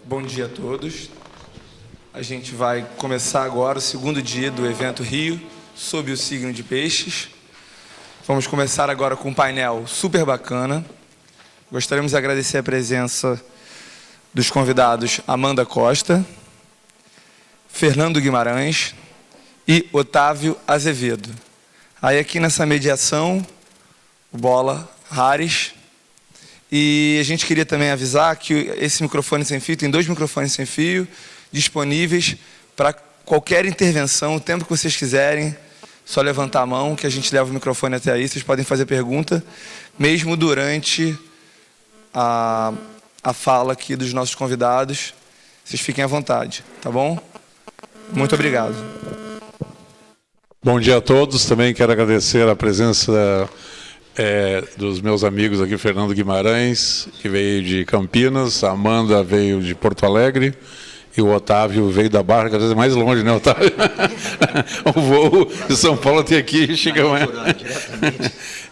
Bom dia a todos. A gente vai começar agora o segundo dia do evento Rio, sob o signo de Peixes. Vamos começar agora com um painel super bacana. Gostaríamos de agradecer a presença dos convidados Amanda Costa, Fernando Guimarães e Otávio Azevedo. Aí aqui nessa mediação, o Bola Haris. E a gente queria também avisar que esse microfone sem fio, tem 2 microfones sem fio disponíveis para qualquer intervenção, o tempo que vocês quiserem, só levantar a mão que a gente leva o microfone até aí. Vocês podem fazer pergunta, mesmo durante a fala aqui dos nossos convidados. Vocês fiquem à vontade, tá bom? Muito obrigado. Bom dia a todos. Também quero agradecer a presença dos meus amigos aqui, Fernando Guimarães, que veio de Campinas, a Amanda veio de Porto Alegre e o Otávio veio da Barra, que às vezes é mais longe, né, Otávio? O voo de São Paulo até aqui chega mais.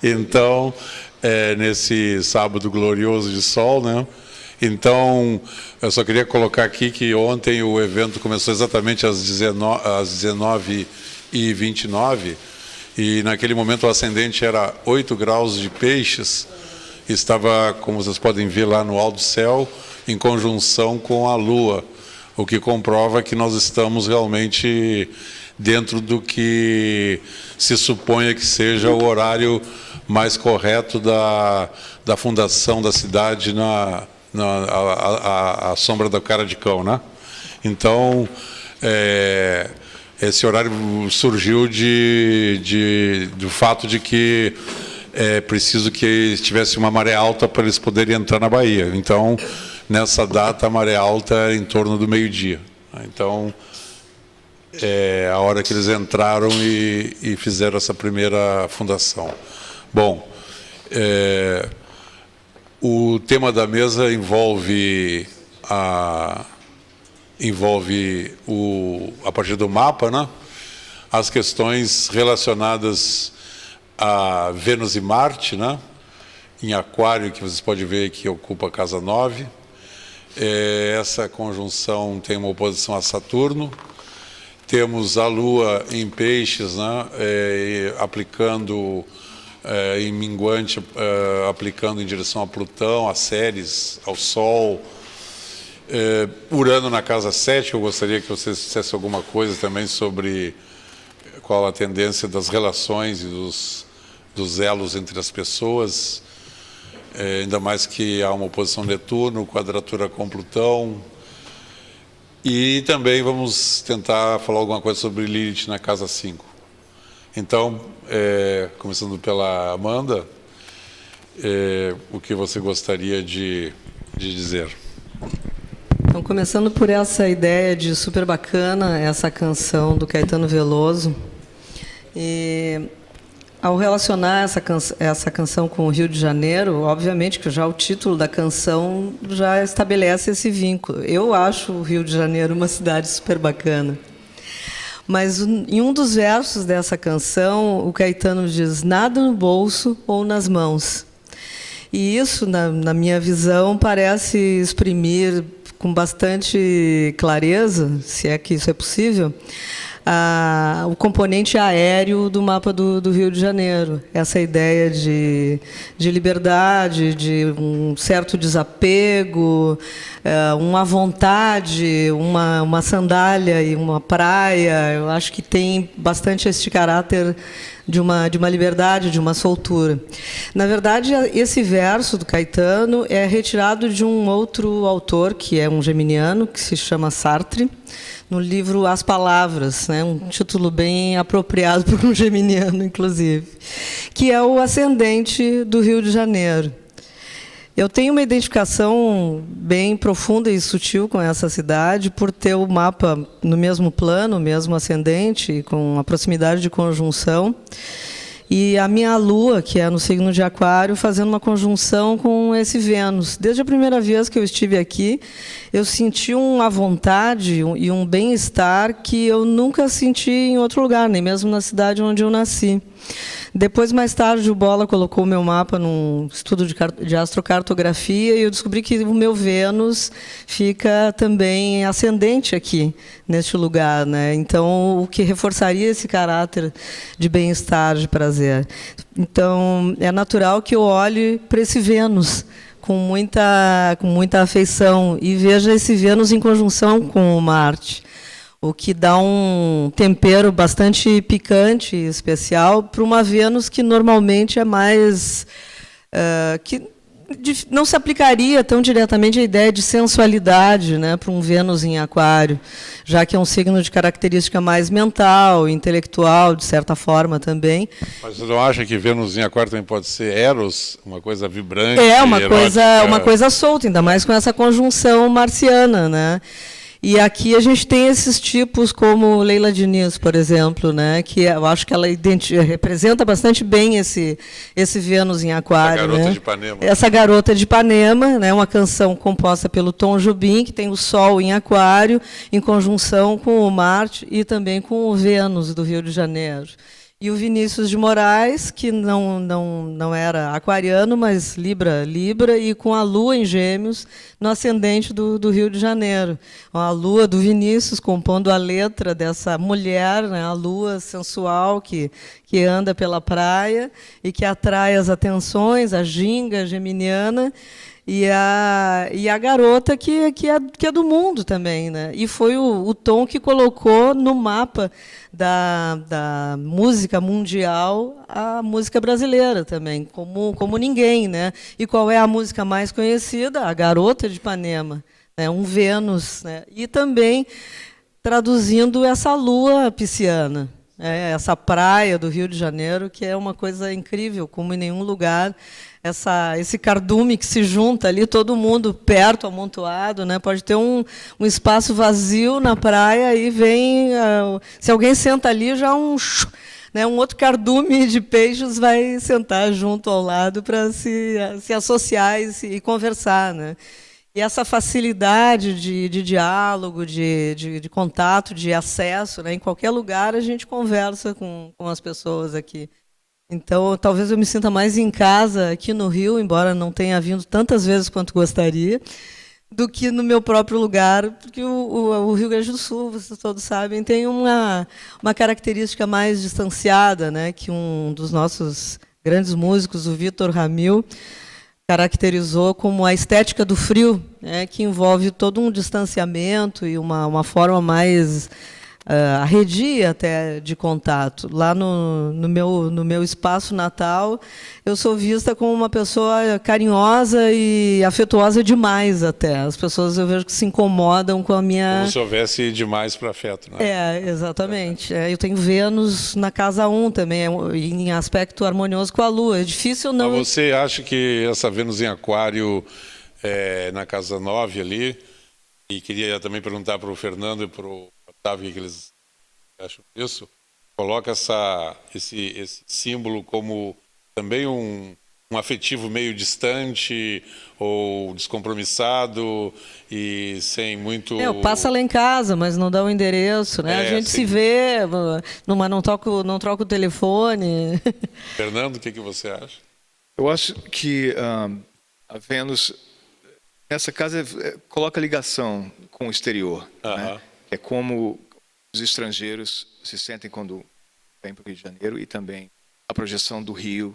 Então, nesse sábado glorioso de sol, né? Então, eu só queria colocar aqui que ontem o evento começou exatamente às 19h29, e naquele momento o ascendente era 8 graus de Peixes, estava, como vocês podem ver lá no alto céu, em conjunção com a Lua, o que comprova que nós estamos realmente dentro do que se suponha que seja o horário mais correto da fundação da cidade a sombra da cara de cão, né? Então, esse horário surgiu do fato de que é preciso que tivesse uma maré alta para eles poderem entrar na Bahia. Então, nessa data, a maré alta é em torno do meio-dia. Então, é a hora que eles entraram e fizeram essa primeira fundação. Bom, o tema da mesa envolve a partir do mapa, né, as questões relacionadas a Vênus e Marte, né, em Aquário, que vocês podem ver que ocupa a casa 9. Essa conjunção tem uma oposição a Saturno. Temos a Lua em Peixes, né, aplicando em minguante, aplicando em direção a Plutão, a Ceres, ao Sol. Urano na casa 7, eu gostaria que vocês dissessem alguma coisa também sobre qual a tendência das relações e dos elos entre as pessoas, ainda mais que há uma oposição Netuno, quadratura com Plutão. E também vamos tentar falar alguma coisa sobre Lilith na casa 5. Então, começando pela Amanda, o que você gostaria de dizer? Então, começando por essa ideia de super bacana, essa canção do Caetano Veloso. E, ao relacionar essa canção com o Rio de Janeiro, obviamente que já o título da canção já estabelece esse vínculo. Eu acho o Rio de Janeiro uma cidade super bacana. Mas em um dos versos dessa canção, o Caetano diz: nada no bolso ou nas mãos. E isso, na minha visão, parece exprimir com bastante clareza, se é que isso é possível, o componente aéreo do mapa do Rio de Janeiro. Essa ideia de liberdade, de um certo desapego, uma vontade, uma sandália e uma praia. Eu acho que tem bastante este caráter de uma liberdade, de uma soltura. Na verdade, esse verso do Caetano é retirado de um outro autor, que é um geminiano, que se chama Sartre, no livro As Palavras, né, um título bem apropriado para um geminiano, inclusive, que é o ascendente do Rio de Janeiro. Eu tenho uma identificação bem profunda e sutil com essa cidade, por ter o mapa no mesmo plano, mesmo ascendente, com a proximidade de conjunção. e a minha Lua, que é no signo de Aquário, fazendo uma conjunção com esse Vênus. Desde a primeira vez que eu estive aqui, eu senti uma vontade e um bem-estar que eu nunca senti em outro lugar, nem mesmo na cidade onde eu nasci. Depois, mais tarde, o Bola colocou o meu mapa num estudo de astrocartografia e eu descobri que o meu Vênus fica também ascendente aqui, neste lugar, né? Então, o que reforçaria esse caráter de bem-estar, de prazer. Então, é natural que eu olhe para esse Vênus com muita afeição e veja esse Vênus em conjunção com o Marte, o que dá um tempero bastante picante e especial para uma Vênus que normalmente é mais... que não se aplicaria tão diretamente a ideia de sensualidade, né, para um Vênus em Aquário, já que é um signo de característica mais mental, intelectual, de certa forma também. Mas você não acha que Vênus em Aquário também pode ser Eros, uma coisa vibrante, uma coisa solta, ainda mais com essa conjunção marciana, né? E aqui a gente tem esses tipos como Leila Diniz, por exemplo, né, que eu acho que ela representa bastante bem esse Vênus em Aquário. Essa garota, né? de Ipanema. Essa Garota de Ipanema, né, uma canção composta pelo Tom Jobim, que tem o Sol em Aquário, em conjunção com o Marte e também com o Vênus do Rio de Janeiro. E o Vinícius de Moraes, que não era aquariano, mas Libra, e com a Lua em Gêmeos, no ascendente do Rio de Janeiro. A Lua do Vinícius, compondo a letra dessa mulher, né, a Lua sensual que anda pela praia e que atrai as atenções, a ginga geminiana, e a garota que é do mundo também, né? E foi o Tom que colocou no mapa da música mundial a música brasileira também, como ninguém, né? E qual é a música mais conhecida? A Garota de Ipanema, né? Um Vênus, né? E também traduzindo essa lua pisciana, essa praia do Rio de Janeiro, que é uma coisa incrível, como em nenhum lugar. Esse cardume que se junta ali, todo mundo perto, amontoado, né? Pode ter um espaço vazio na praia e vem... se alguém senta ali, já né, um outro cardume de peixes vai sentar junto ao lado para se associar e conversar, né? E essa facilidade de diálogo, de contato, de acesso, né? Em qualquer lugar a gente conversa com as pessoas aqui. Então, talvez eu me sinta mais em casa aqui no Rio, embora não tenha vindo tantas vezes quanto gostaria, do que no meu próprio lugar, porque o Rio Grande do Sul, vocês todos sabem, tem uma característica mais distanciada, né, que um dos nossos grandes músicos, o Vitor Ramil, caracterizou como a estética do frio, né, que envolve todo um distanciamento e uma forma mais... arredia até de contato. Lá no meu espaço natal, eu sou vista como uma pessoa carinhosa e afetuosa demais até. As pessoas, eu vejo que se incomodam com a minha... Como se houvesse demais para afeto, né? Exatamente. Eu tenho Vênus na casa 1 também, em aspecto harmonioso com a Lua. É difícil não... Mas você acha que essa Vênus em Aquário, na casa 9 ali, e queria também perguntar para o Fernando e para o Otávio o que eles acham disso, coloca esse símbolo como também um afetivo meio distante ou descompromissado e sem muito... Passa lá em casa, mas não dá o endereço, né? A gente se vê, mas não troca o telefone. Fernando, o que você acha? Eu acho que a Vênus, nessa casa, coloca ligação com o exterior, né? É como os estrangeiros se sentem quando vêm para o Rio de Janeiro e também a projeção do Rio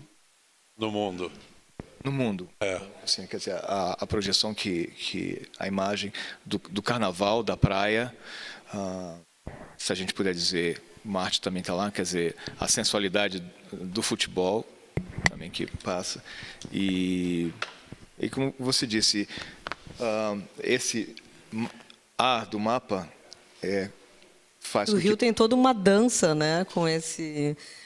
no mundo. No mundo. Assim, quer dizer, a projeção a imagem do carnaval, da praia, se a gente puder dizer, Marte também está lá, quer dizer, a sensualidade do futebol também que passa. E como você disse, esse ar do mapa faz o Rio tem toda uma dança, né,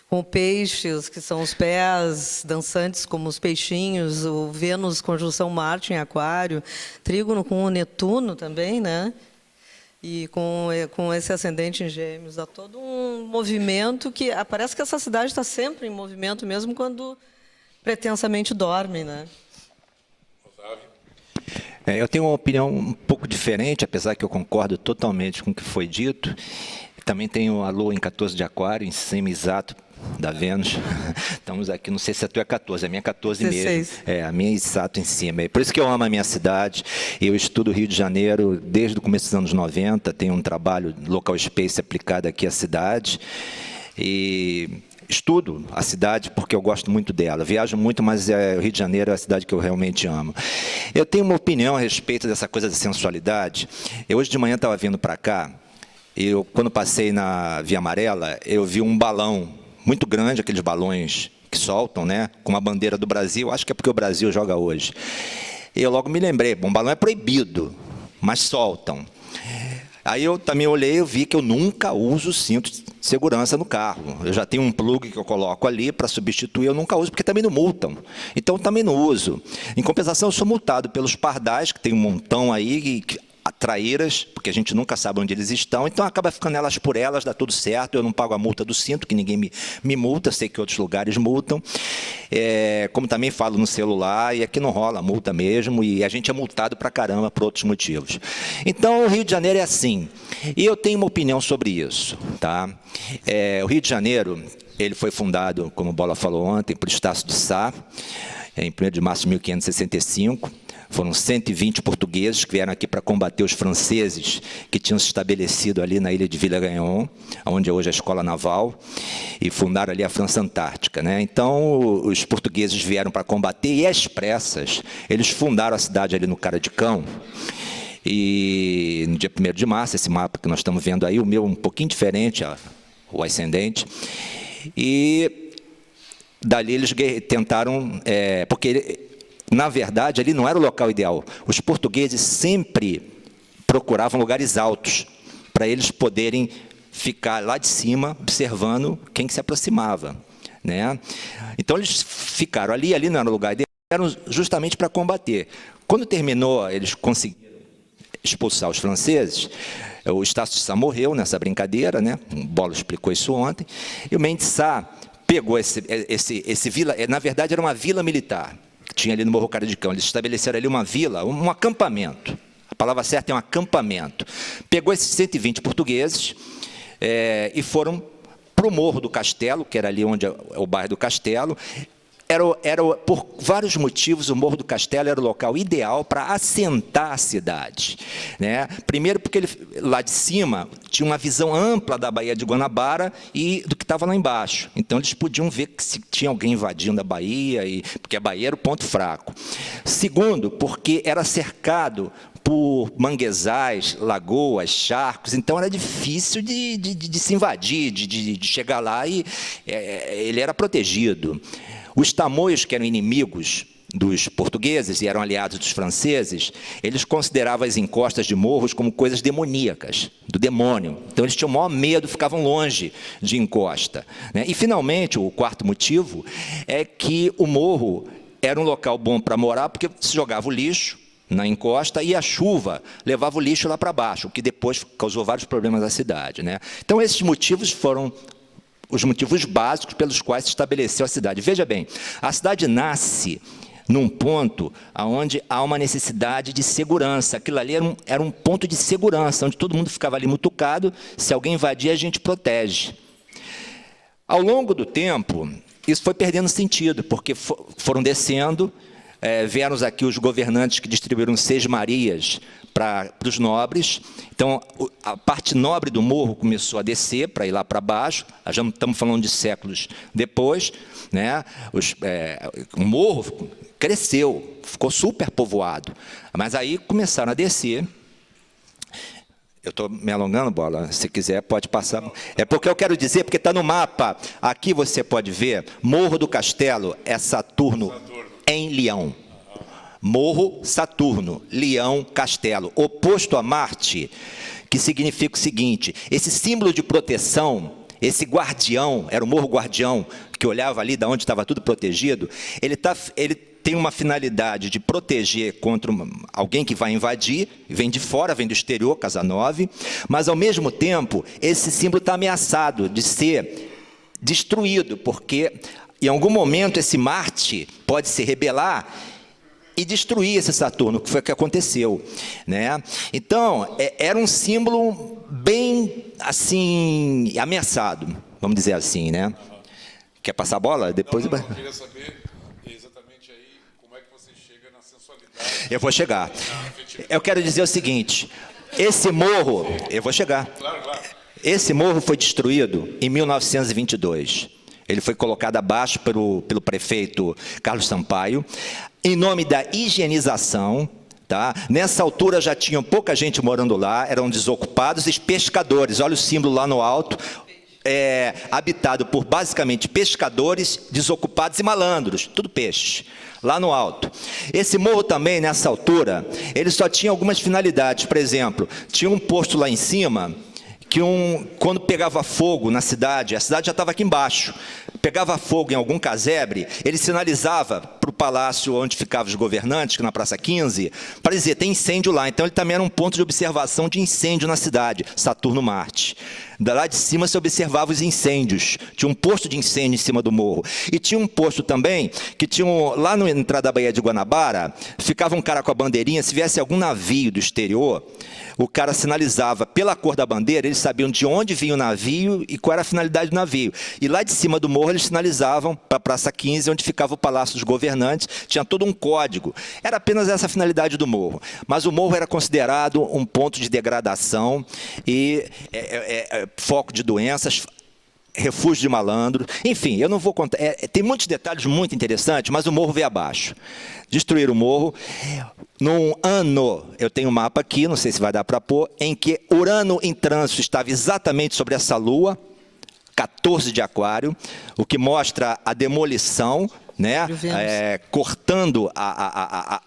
com peixes, que são os pés dançantes como os peixinhos, o Vênus conjunção Marte em Aquário, trígono com o Netuno também, né? E com esse ascendente em Gêmeos, há todo um movimento que parece que essa cidade está sempre em movimento, mesmo quando pretensamente dorme, né? Eu tenho uma opinião um pouco diferente, apesar que eu concordo totalmente com o que foi dito. Também tenho a Lua em 14 de Aquário, em cima exato da Vênus. Estamos aqui, não sei se a tua é 14, a minha é 14 16. mesmo. A minha é exato em cima. Por isso que eu amo a minha cidade. Eu estudo Rio de Janeiro desde o começo dos anos 90, tenho um trabalho local space aplicado aqui à cidade. E estudo a cidade porque eu gosto muito dela. Viajo muito, mas o Rio de Janeiro é a cidade que eu realmente amo. Eu tenho uma opinião a respeito dessa coisa da sensualidade. Eu hoje de manhã estava vindo para cá, e quando passei na Via Amarela, eu vi um balão muito grande, aqueles balões que soltam, né, com uma bandeira do Brasil. Acho que é porque o Brasil joga hoje. E eu logo me lembrei, bom, balão é proibido, mas soltam. Aí eu também olhei e vi que eu nunca uso cinto de segurança no carro. Eu já tenho um plug que eu coloco ali para substituir, eu nunca uso, porque também não multam. Então, eu também não uso. Em compensação, eu sou multado pelos pardais, que tem um montão aí, traíras, porque a gente nunca sabe onde eles estão, então acaba ficando elas por elas, dá tudo certo, eu não pago a multa do cinto, que ninguém me multa, sei que outros lugares multam, como também falo no celular, e aqui não rola multa mesmo, e a gente é multado pra caramba por outros motivos. Então, o Rio de Janeiro é assim, e eu tenho uma opinião sobre isso, tá? O Rio de Janeiro, ele foi fundado, como o Bola falou ontem, por Estácio de Sá, em 1º de março de 1565, foram 120 portugueses que vieram aqui para combater os franceses que tinham se estabelecido ali na ilha de Vila-Gagnon, onde é hoje a Escola Naval, e fundaram ali a França Antártica, né? Então, os portugueses vieram para combater, e às pressas, eles fundaram a cidade ali no Cara de Cão, e no dia 1º de março, esse mapa que nós estamos vendo aí, o meu um pouquinho diferente, o ascendente, e dali eles tentaram, porque na verdade, ali não era o local ideal. Os portugueses sempre procuravam lugares altos, para eles poderem ficar lá de cima, observando quem se aproximava, né? Então, eles ficaram ali não era o lugar ideal, eram justamente para combater. Quando terminou, eles conseguiram expulsar os franceses, o Estácio de Sá morreu nessa brincadeira, né? O Bola explicou isso ontem, e o Mendes de Sá pegou esse vila, na verdade, era uma vila militar, tinha ali no Morro Cara de Cão. Eles estabeleceram ali uma vila, um acampamento. A palavra certa é um acampamento. Pegou esses 120 portugueses e foram para o Morro do Castelo, que era ali onde é o bairro do Castelo. Por vários motivos, o Morro do Castelo era o local ideal para assentar a cidade, né? Primeiro porque lá de cima tinha uma visão ampla da Baía de Guanabara e do que estava lá embaixo. Então, eles podiam ver que se tinha alguém invadindo a Baía, porque a Baía era o ponto fraco. Segundo, porque era cercado por manguezais, lagoas, charcos, então era difícil de se invadir, de chegar lá, e ele era protegido. Os tamoios, que eram inimigos dos portugueses e eram aliados dos franceses, eles consideravam as encostas de morros como coisas demoníacas, do demônio. Então, eles tinham o maior medo, ficavam longe de encosta, né? E, finalmente, o quarto motivo é que o morro era um local bom para morar, porque se jogava o lixo na encosta e a chuva levava o lixo lá para baixo, o que depois causou vários problemas à cidade, né? Então, esses motivos foram os motivos básicos pelos quais se estabeleceu a cidade. Veja bem, a cidade nasce num ponto onde há uma necessidade de segurança. Aquilo ali era um ponto de segurança, onde todo mundo ficava ali mutucado, se alguém invadir, a gente protege. Ao longo do tempo, isso foi perdendo sentido, porque foram descendo, vieram aqui os governantes que distribuíram 6 Marias para os nobres. Então, a parte nobre do morro começou a descer para ir lá para baixo. Já estamos falando de séculos depois, né? O morro cresceu, ficou super povoado. Mas aí começaram a descer. Eu estou me alongando, Bola? Se quiser, pode passar. É porque eu quero dizer, porque está no mapa. Aqui você pode ver, Morro do Castelo é Saturno em Leão. Morro, Saturno, Leão, Castelo, oposto a Marte, que significa o seguinte: esse símbolo de proteção, esse guardião, era o Morro Guardião, que olhava ali de onde estava tudo protegido, ele tem uma finalidade de proteger contra alguém que vai invadir, vem de fora, vem do exterior, Casa 9, mas, ao mesmo tempo, esse símbolo está ameaçado de ser destruído, porque, em algum momento, esse Marte pode se rebelar e destruir esse Saturno, que foi o que aconteceu, né? Então, era um símbolo bem, assim, ameaçado, vamos dizer assim, né? Quer passar a bola? Depois... Eu queria saber exatamente aí como é que você chega na sensualidade. Eu vou chegar. Eu quero dizer o seguinte, esse morro... Eu vou chegar. Claro, claro. Esse morro foi destruído em 1922. Ele foi colocado abaixo pelo prefeito Carlos Sampaio, em nome da higienização. Tá? Nessa altura já tinha pouca gente morando lá, eram desocupados e pescadores. Olha o símbolo lá no alto, habitado por basicamente pescadores, desocupados e malandros, tudo peixe, lá no alto. Esse morro também, nessa altura, ele só tinha algumas finalidades. Por exemplo, tinha um posto lá em cima, que quando pegava fogo na cidade, a cidade já estava aqui embaixo, pegava fogo em algum casebre, ele sinalizava para o palácio onde ficavam os governantes, que na Praça 15, para dizer, tem incêndio lá. Então ele também era um ponto de observação de incêndio na cidade, Saturno-Marte. Lá de cima se observava os incêndios, tinha um posto de incêndio em cima do morro. E tinha um posto também, que tinha lá na entrada da Baía de Guanabara, ficava um cara com a bandeirinha, se viesse algum navio do exterior, o cara sinalizava pela cor da bandeira, eles sabiam de onde vinha o navio e qual era a finalidade do navio. E lá de cima do morro eles sinalizavam para a Praça 15, onde ficava o Palácio dos Governantes, tinha todo um código. Era apenas essa a finalidade do morro. Mas o morro era considerado um ponto de degradação e foco de doenças, refúgio de malandro, enfim, eu não vou contar, tem muitos detalhes muito interessantes, mas o morro veio abaixo. Destruíram o morro. Num ano, eu tenho um mapa aqui, não sei se vai dar para pôr, em que Urano em trânsito estava exatamente sobre essa lua, 14 de Aquário, o que mostra a demolição, né, cortando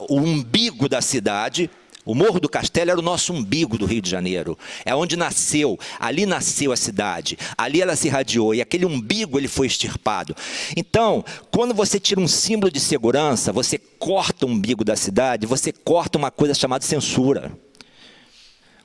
o umbigo da cidade. O Morro do Castelo era o nosso umbigo do Rio de Janeiro. É onde nasceu, ali nasceu a cidade. Ali ela se irradiou e aquele umbigo ele foi extirpado. Então, quando você tira um símbolo de segurança, você corta o umbigo da cidade, você corta uma coisa chamada censura.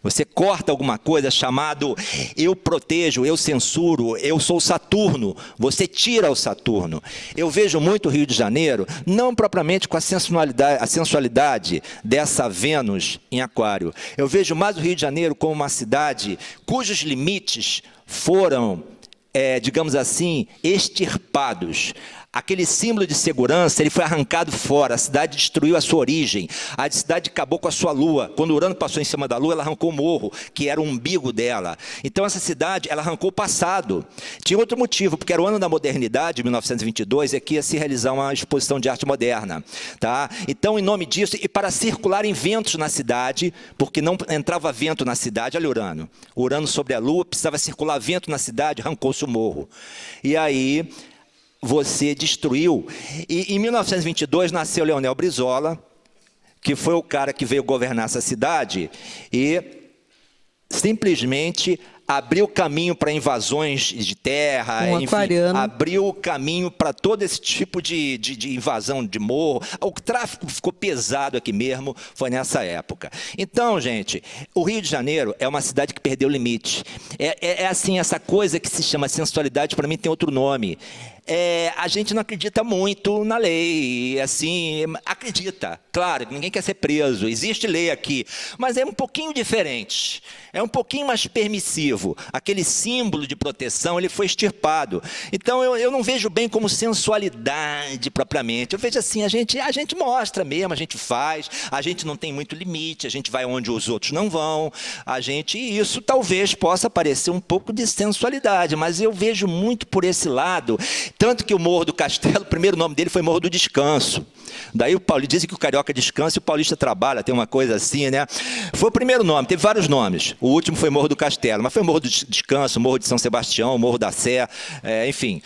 Você corta alguma coisa chamado eu protejo, eu censuro, eu sou Saturno. Você tira o Saturno. Eu vejo muito o Rio de Janeiro, não propriamente com a sensualidade dessa Vênus em Aquário. Eu vejo mais o Rio de Janeiro como uma cidade cujos limites foram, digamos assim, extirpados. Aquele símbolo de segurança, ele foi arrancado fora, a cidade destruiu a sua origem, a cidade acabou com a sua lua. Quando Urano passou em cima da lua, ela arrancou o morro, que era o umbigo dela. Então essa cidade, ela arrancou o passado. Tinha outro motivo, porque era o ano da modernidade, 1922, e aqui ia se realizar uma exposição de arte moderna. Tá? Então, em nome disso, e para circularem ventos na cidade, porque não entrava vento na cidade, olha Urano. Urano sobre a lua, precisava circular vento na cidade, arrancou-se o morro. E aí você destruiu. E em 1922 nasceu Leonel Brizola, que foi o cara que veio governar essa cidade e simplesmente abriu caminho para invasões de terra, enfim, abriu caminho para todo esse tipo de invasão de morro. O tráfico ficou pesado aqui mesmo, foi nessa época. Então, gente, o Rio de Janeiro é uma cidade que perdeu o limite. Assim, essa coisa que se chama sensualidade, para mim tem outro nome. A gente não acredita muito na lei, assim, acredita, claro, ninguém quer ser preso, existe lei aqui, mas é um pouquinho diferente, é um pouquinho mais permissivo. Aquele símbolo de proteção, ele foi extirpado. Então, eu não vejo bem como sensualidade propriamente, eu vejo assim, a gente mostra mesmo, a gente faz, a gente não tem muito limite, a gente vai onde os outros não vão, isso talvez possa parecer um pouco de sensualidade, mas eu vejo muito por esse lado. Tanto que o Morro do Castelo, o primeiro nome dele foi Morro do Descanso. Daí o paulista, dizem que o carioca descansa e o paulista trabalha, tem uma coisa assim, né? Foi o primeiro nome, teve vários nomes. O último foi Morro do Castelo, mas foi Morro do Descanso, Morro de São Sebastião, Morro da Sé, enfim.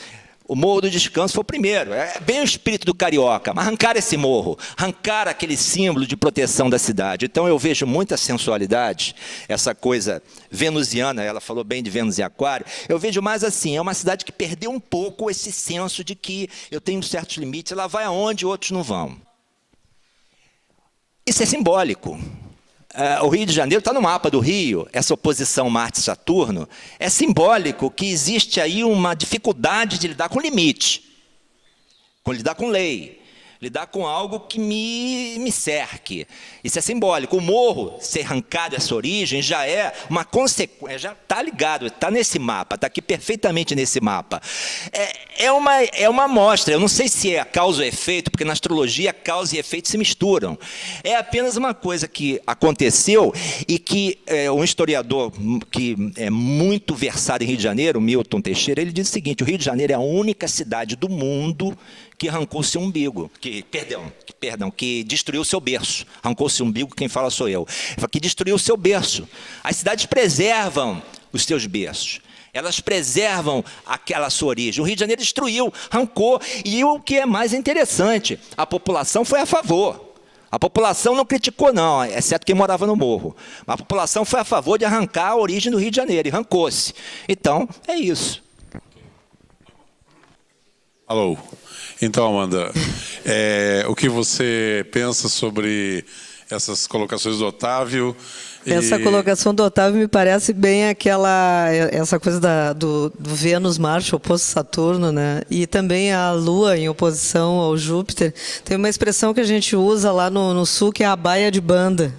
O Morro do Descanso foi o primeiro, é bem o espírito do carioca, mas arrancar esse morro, arrancar aquele símbolo de proteção da cidade. Então eu vejo muita sensualidade, essa coisa venusiana, ela falou bem de Vênus e Aquário, eu vejo mais assim, é uma cidade que perdeu um pouco esse senso de que eu tenho certos limites, ela vai aonde outros não vão. Isso é simbólico. O Rio de Janeiro está no mapa do Rio, essa oposição Marte-Saturno. É simbólico que existe aí uma dificuldade de lidar com limite, lidar com lei, lidar com algo que me cerque. Isso é simbólico. O morro ser arrancado essa origem já é uma consequência, já está ligado, está nesse mapa, está aqui perfeitamente nesse mapa. É uma amostra, eu não sei se é causa ou efeito, porque na astrologia causa e efeito se misturam. É apenas uma coisa que aconteceu e que um historiador que é muito versado em Rio de Janeiro, Milton Teixeira, ele diz o seguinte: o Rio de Janeiro é a única cidade do mundo que arrancou seu umbigo, que destruiu seu berço. Arrancou seu umbigo, quem fala sou eu. Que destruiu seu berço. As cidades preservam os seus berços. Elas preservam aquela sua origem. O Rio de Janeiro destruiu, arrancou. E o que é mais interessante, a população foi a favor. A população não criticou, não, exceto quem morava no morro. A população foi a favor de arrancar a origem do Rio de Janeiro, e arrancou-se. Então, é isso. Alô. Então, Amanda, o que você pensa sobre essas colocações do Otávio? Essa colocação do Otávio me parece bem essa coisa do Vênus, Marte, oposto a Saturno, né? E também a Lua em oposição ao Júpiter. Tem uma expressão que a gente usa lá no Sul, que é a baia de banda.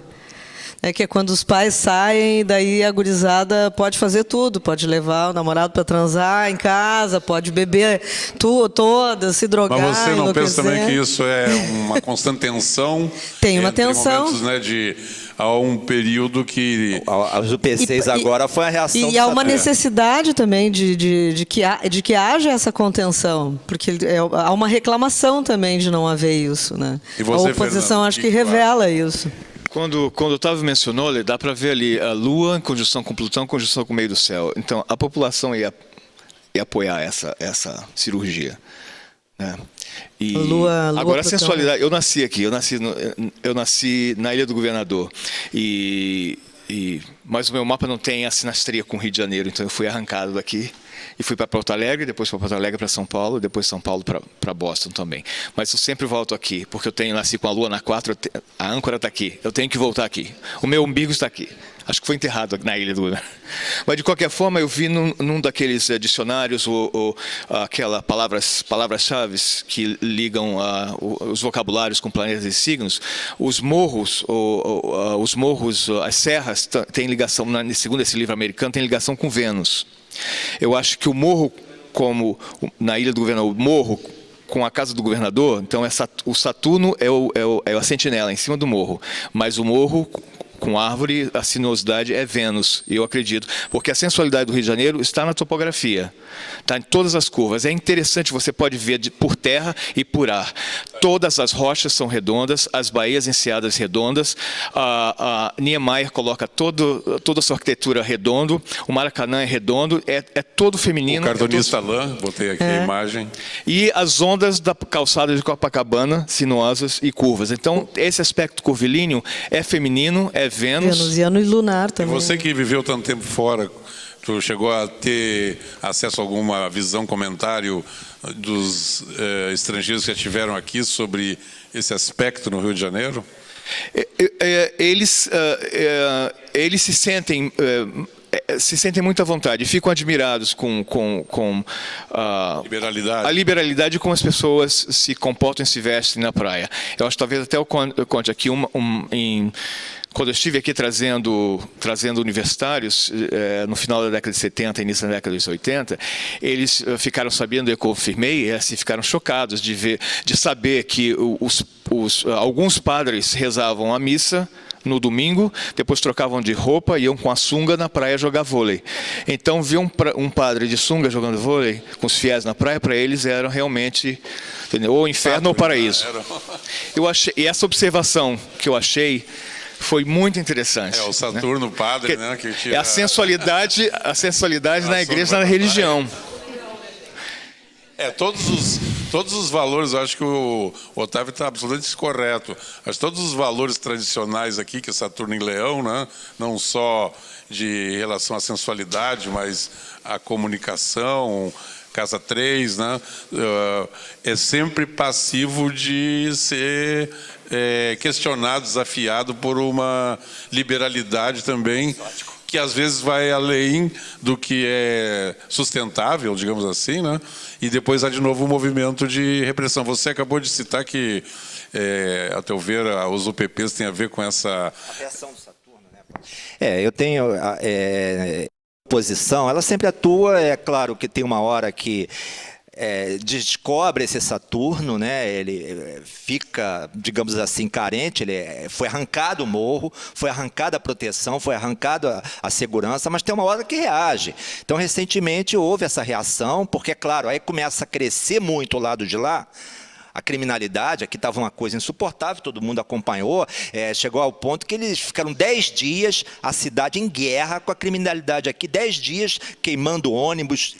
Que é quando os pais saem, daí a gurizada pode fazer tudo, pode levar o namorado para transar em casa, pode beber toda, se drogar. Mas você não pensa enlouquecer. também que isso é uma constante tensão? Tem uma tensão. Momentos, né, há um período que... O P6 agora foi a reação. E há uma necessidade também de que haja essa contenção, porque há uma reclamação também de não haver isso, né? E você, a oposição, Fernando, acho que revela isso. Quando o Otávio mencionou, dá para ver ali a Lua em conjunção com Plutão, conjunção com o meio do céu. Então, a população ia apoiar essa cirurgia. Né? E Lua, agora a Plutão. sensualidade. Eu nasci aqui, eu nasci na Ilha do Governador. Mas o meu mapa não tem a sinastria com o Rio de Janeiro, então eu fui arrancado daqui e fui para Porto Alegre, depois para Porto Alegre para São Paulo, depois São Paulo para Boston também. Mas eu sempre volto aqui, porque eu nasci com a Lua na 4, a âncora está aqui, eu tenho que voltar aqui. O meu umbigo está aqui. Acho que foi enterrado na Ilha do Governador. Mas, de qualquer forma, eu vi num daqueles dicionários aquelas palavras-chave que ligam os vocabulários com planetas e signos. Os morros, as serras, têm ligação, segundo esse livro americano, tem ligação com Vênus. Eu acho que o morro, como na Ilha do Governador, o morro com a casa do governador, então o Saturno é a sentinela em cima do morro, mas o morro com árvore, a sinuosidade é Vênus, eu acredito, porque a sensualidade do Rio de Janeiro está na topografia, está em todas as curvas. É interessante, você pode ver por terra e por ar. Todas as rochas são redondas, as baías enseadas redondas, Niemeyer coloca toda a sua arquitetura redondo, o Maracanã é redondo, é todo feminino. O cartunista Alain, botei aqui a imagem. E as ondas da calçada de Copacabana, sinuosas e curvas. Então, esse aspecto curvilíneo é feminino, é Vênus. Venusiano e lunar também. E você que viveu tanto tempo fora, tu chegou a ter acesso a alguma visão, comentário dos estrangeiros que já estiveram aqui sobre esse aspecto no Rio de Janeiro? Eles se sentem muito à vontade, ficam admirados com a liberalidade como as pessoas se comportam e se vestem na praia. Eu acho que talvez até eu conte aqui quando eu estive aqui trazendo universitários, no final da década de 70, início da década de 80, eles ficaram sabendo, eu confirmei, assim, ficaram chocados de saber que alguns padres rezavam a missa no domingo, depois trocavam de roupa e iam com a sunga na praia jogar vôlei. Então, ver um padre de sunga jogando vôlei com os fiéis na praia, para eles era realmente, entendeu? Ou inferno ou paraíso. Eu achei, e essa observação que eu achei foi muito interessante. O Saturno, né? Padre, né? Que tira a sensualidade na igreja, na religião. Todos os valores, eu acho que o Otávio está absolutamente correto. Acho que todos os valores tradicionais aqui, que é Saturno em Leão, né? Não só de relação à sensualidade, mas à comunicação, casa 3, né? É sempre passivo de ser questionado, desafiado por uma liberalidade também, que às vezes vai além do que é sustentável, digamos assim, né? E depois há de novo um movimento de repressão. Você acabou de citar que, a teu ver, os UPPs têm a ver com essa... A reação do Saturno, né? Eu tenho... oposição, ela sempre atua, é claro que tem uma hora que descobre esse Saturno, né? Ele fica, digamos assim, carente, ele foi arrancado o morro, foi arrancada a proteção, foi arrancada a segurança, mas tem uma hora que reage. Então, recentemente, houve essa reação, porque, é claro, aí começa a crescer muito o lado de lá, a criminalidade, aqui estava uma coisa insuportável, todo mundo acompanhou, chegou ao ponto que eles ficaram 10 dias, a cidade em guerra com a criminalidade aqui, 10 dias queimando ônibus.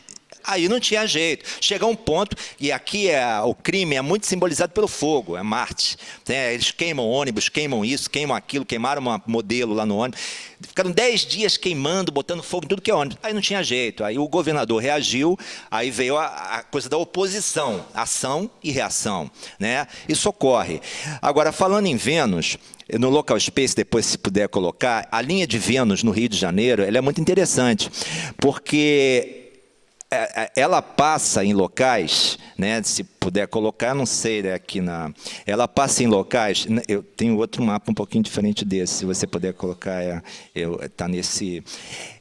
Aí não tinha jeito. Chega um ponto, e aqui o crime é muito simbolizado pelo fogo, é Marte. Eles queimam ônibus, queimam isso, queimam aquilo, queimaram uma modelo lá no ônibus. Ficaram 10 dias queimando, botando fogo em tudo que é ônibus. Aí não tinha jeito. Aí o governador reagiu, aí veio a coisa da oposição, ação e reação, né? Isso ocorre. Agora, falando em Vênus, no Local Space, depois se puder colocar, a linha de Vênus no Rio de Janeiro, ela é muito interessante, porque ela passa em locais, né, se puder colocar, não sei, né, ela passa em locais, eu tenho outro mapa um pouquinho diferente desse, se você puder colocar, tá nesse,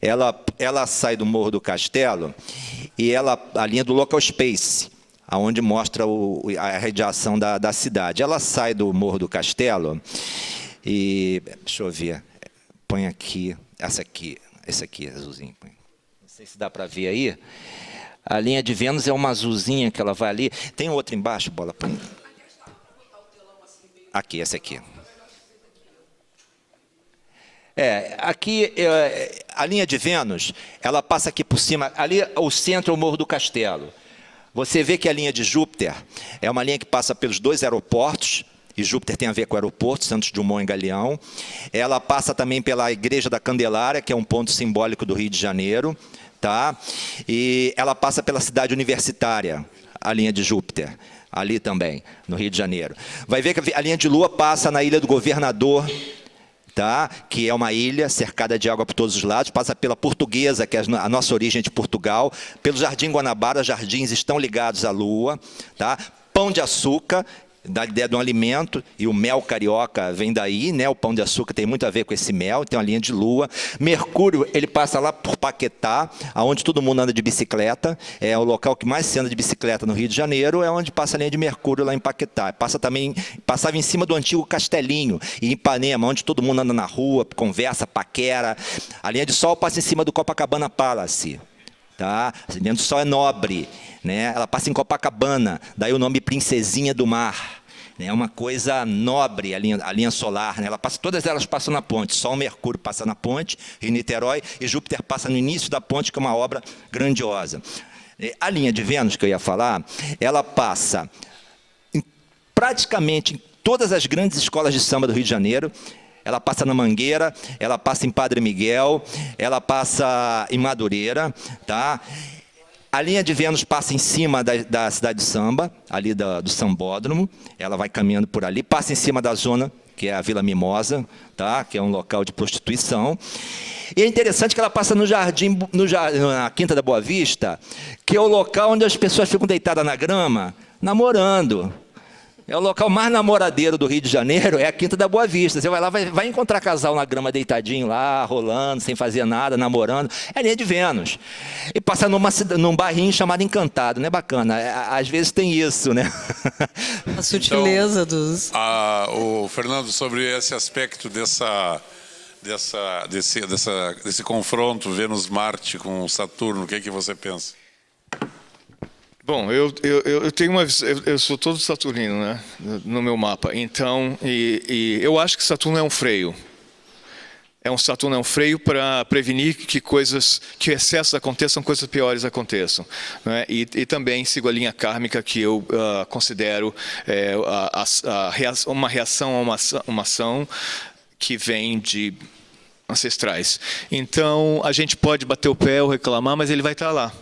ela sai do Morro do Castelo, e a linha do Local Space, onde mostra a radiação da cidade, ela sai do Morro do Castelo, e, deixa eu ver, põe aqui, esse aqui, azulzinho, põe. Não sei se dá para ver aí. A linha de Vênus é uma azulzinha que ela vai ali. Tem outra embaixo, bola? Aqui, essa aqui. Aqui, a linha de Vênus, ela passa aqui por cima. Ali, o centro é o Morro do Castelo. Você vê que a linha de Júpiter é uma linha que passa pelos 2 aeroportos, e Júpiter tem a ver com o aeroporto, Santos Dumont e Galeão. Ela passa também pela Igreja da Candelária, que é um ponto simbólico do Rio de Janeiro, tá? E ela passa pela cidade universitária, a linha de Júpiter, ali também, no Rio de Janeiro. Vai ver que a linha de Lua passa na Ilha do Governador, tá? Que é uma ilha cercada de água por todos os lados, passa pela Portuguesa, que é a nossa origem de Portugal, pelo Jardim Guanabara, os jardins estão ligados à Lua, tá? Pão de Açúcar, da ideia de um alimento, e o mel carioca vem daí, né? O pão de açúcar tem muito a ver com esse mel, tem uma linha de Lua. Mercúrio, ele passa lá por Paquetá, onde todo mundo anda de bicicleta, é o local que mais se anda de bicicleta no Rio de Janeiro, é onde passa a linha de Mercúrio lá em Paquetá. Passava em cima do antigo Castelinho, e em Ipanema, onde todo mundo anda na rua, conversa, paquera. A linha de Sol passa em cima do Copacabana Palace. Tá? A linha do Sol é nobre, né? Ela passa em Copacabana, daí o nome Princesinha do Mar. É uma coisa nobre a linha solar, né? Todas elas passam na ponte. Sol, Mercúrio passa na ponte, em Niterói, e Júpiter passa no início da ponte, que é uma obra grandiosa. A linha de Vênus, que eu ia falar, ela passa praticamente em todas as grandes escolas de samba do Rio de Janeiro. Ela passa na Mangueira, ela passa em Padre Miguel, ela passa em Madureira, tá? A linha de Vênus passa em cima da cidade de samba, ali do Sambódromo, ela vai caminhando por ali, passa em cima da zona, que é a Vila Mimosa, tá? Que é um local de prostituição. E é interessante que ela passa na Quinta da Boa Vista, que é o local onde as pessoas ficam deitadas na grama, namorando. É o local mais namoradeiro do Rio de Janeiro, é a Quinta da Boa Vista. Você vai lá, vai encontrar casal na grama deitadinho lá, rolando, sem fazer nada, namorando. É a linha de Vênus. E passa num bairrinho chamado Encantado, né? Bacana. Às vezes tem isso, né? A sutileza dos... O Fernando, sobre esse aspecto desse confronto Vênus-Marte com Saturno, o que é que você pensa? Bom, eu tenho eu sou todo saturnino, né, no meu mapa. Então, e eu acho que Saturno é um freio. Saturno é um freio para prevenir que excessos aconteçam, coisas piores aconteçam, né? E também sigo a linha kármica, que eu considero uma reação a uma ação que vem de ancestrais. Então, a gente pode bater o pé ou reclamar, mas ele vai estar lá.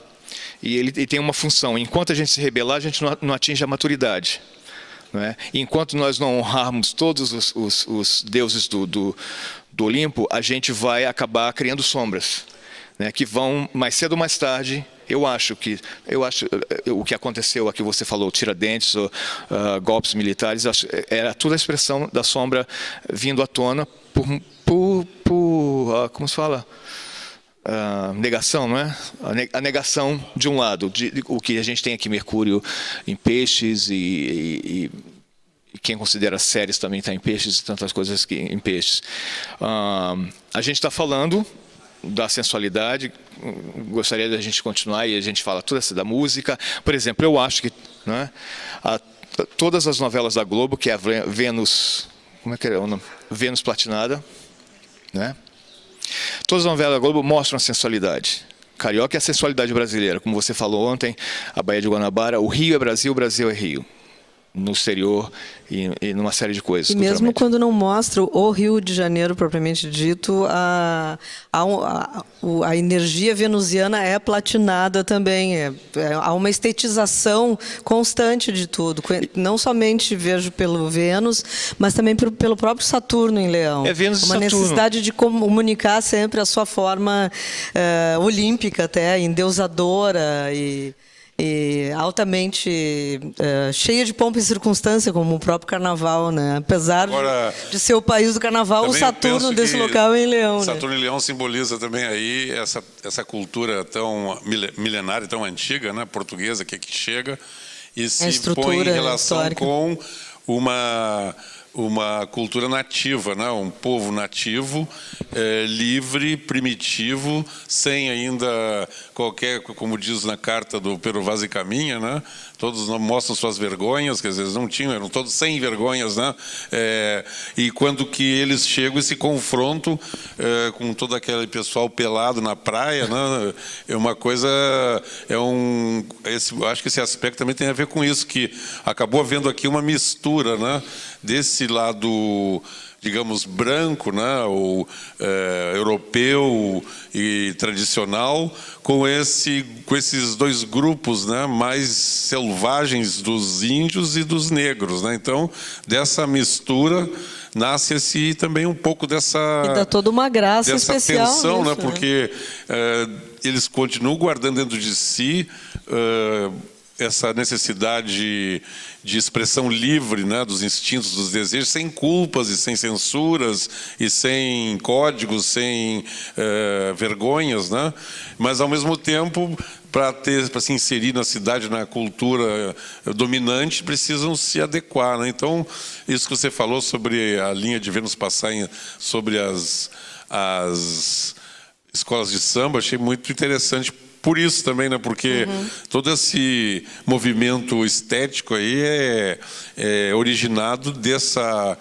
E ele tem uma função. Enquanto a gente se rebelar, a gente não atinge a maturidade. Não é? E enquanto nós não honrarmos todos os deuses do Olimpo, a gente vai acabar criando sombras, né, que vão, mais cedo ou mais tarde, eu acho o que aconteceu aqui, você falou, Tiradentes, golpes militares, era toda a expressão da sombra vindo à tona por como se fala? Negação, não é? A negação de um lado, o que a gente tem aqui, Mercúrio em peixes e quem considera Ceres também está em peixes e tantas coisas que em peixes. A gente está falando da sensualidade, gostaria da gente continuar e a gente fala toda essa da música. Por exemplo, eu acho que, né, todas as novelas da Globo, que é a Vênus, como é que é o nome? Vênus Platinada, né? Todas as novelas da Globo mostram a sensualidade. Carioca é a sensualidade brasileira, como você falou ontem, a Baía de Guanabara, o Rio é Brasil, o Brasil é Rio. No exterior e numa série de coisas. E mesmo quando não mostra o Rio de Janeiro propriamente dito, a energia venusiana é platinada também. Há uma estetização constante de tudo. Não somente vejo pelo Vênus, mas também pelo próprio Saturno em Leão. É Vênus e uma Saturno. Necessidade de comunicar sempre a sua forma olímpica, até endeusadora e altamente cheia de pompa e circunstância, como o próprio Carnaval, né? Apesar de ser o país do Carnaval, o Saturno desse local é em Leão. Saturno né? em Leão simboliza também aí essa cultura tão milenária, tão antiga, né, portuguesa, que aqui chega e se põe em relação histórica. Com uma cultura nativa, né? Um povo nativo, livre, primitivo, sem ainda qualquer, como diz na carta do Pero Vaz e Caminha, né? Todos mostram suas vergonhas, quer dizer, eles não tinham, eram todos sem vergonhas, né? E quando que eles chegam e se confrontam com todo aquele pessoal pelado na praia, né? É uma coisa, eu acho que esse aspecto também tem a ver com isso, que acabou havendo aqui uma mistura, né? Desse lado, digamos, branco, né, ou europeu e tradicional, com esses dois grupos, né, mais selvagens dos índios e dos negros, né? Então, dessa mistura nasce também um pouco dessa... E dá toda uma graça especial tensão, nisso, né? Porque eles continuam guardando dentro de si essa necessidade de expressão livre, né, dos instintos, dos desejos, sem culpas e sem censuras e sem códigos, sem vergonhas, né? Mas ao mesmo tempo, para se inserir na cidade, na cultura dominante, precisam se adequar, né? Então, isso que você falou sobre a linha de Vênus passar sobre as escolas de samba, achei muito interessante. Por isso também, né? Porque todo esse movimento estético aí é originado dessas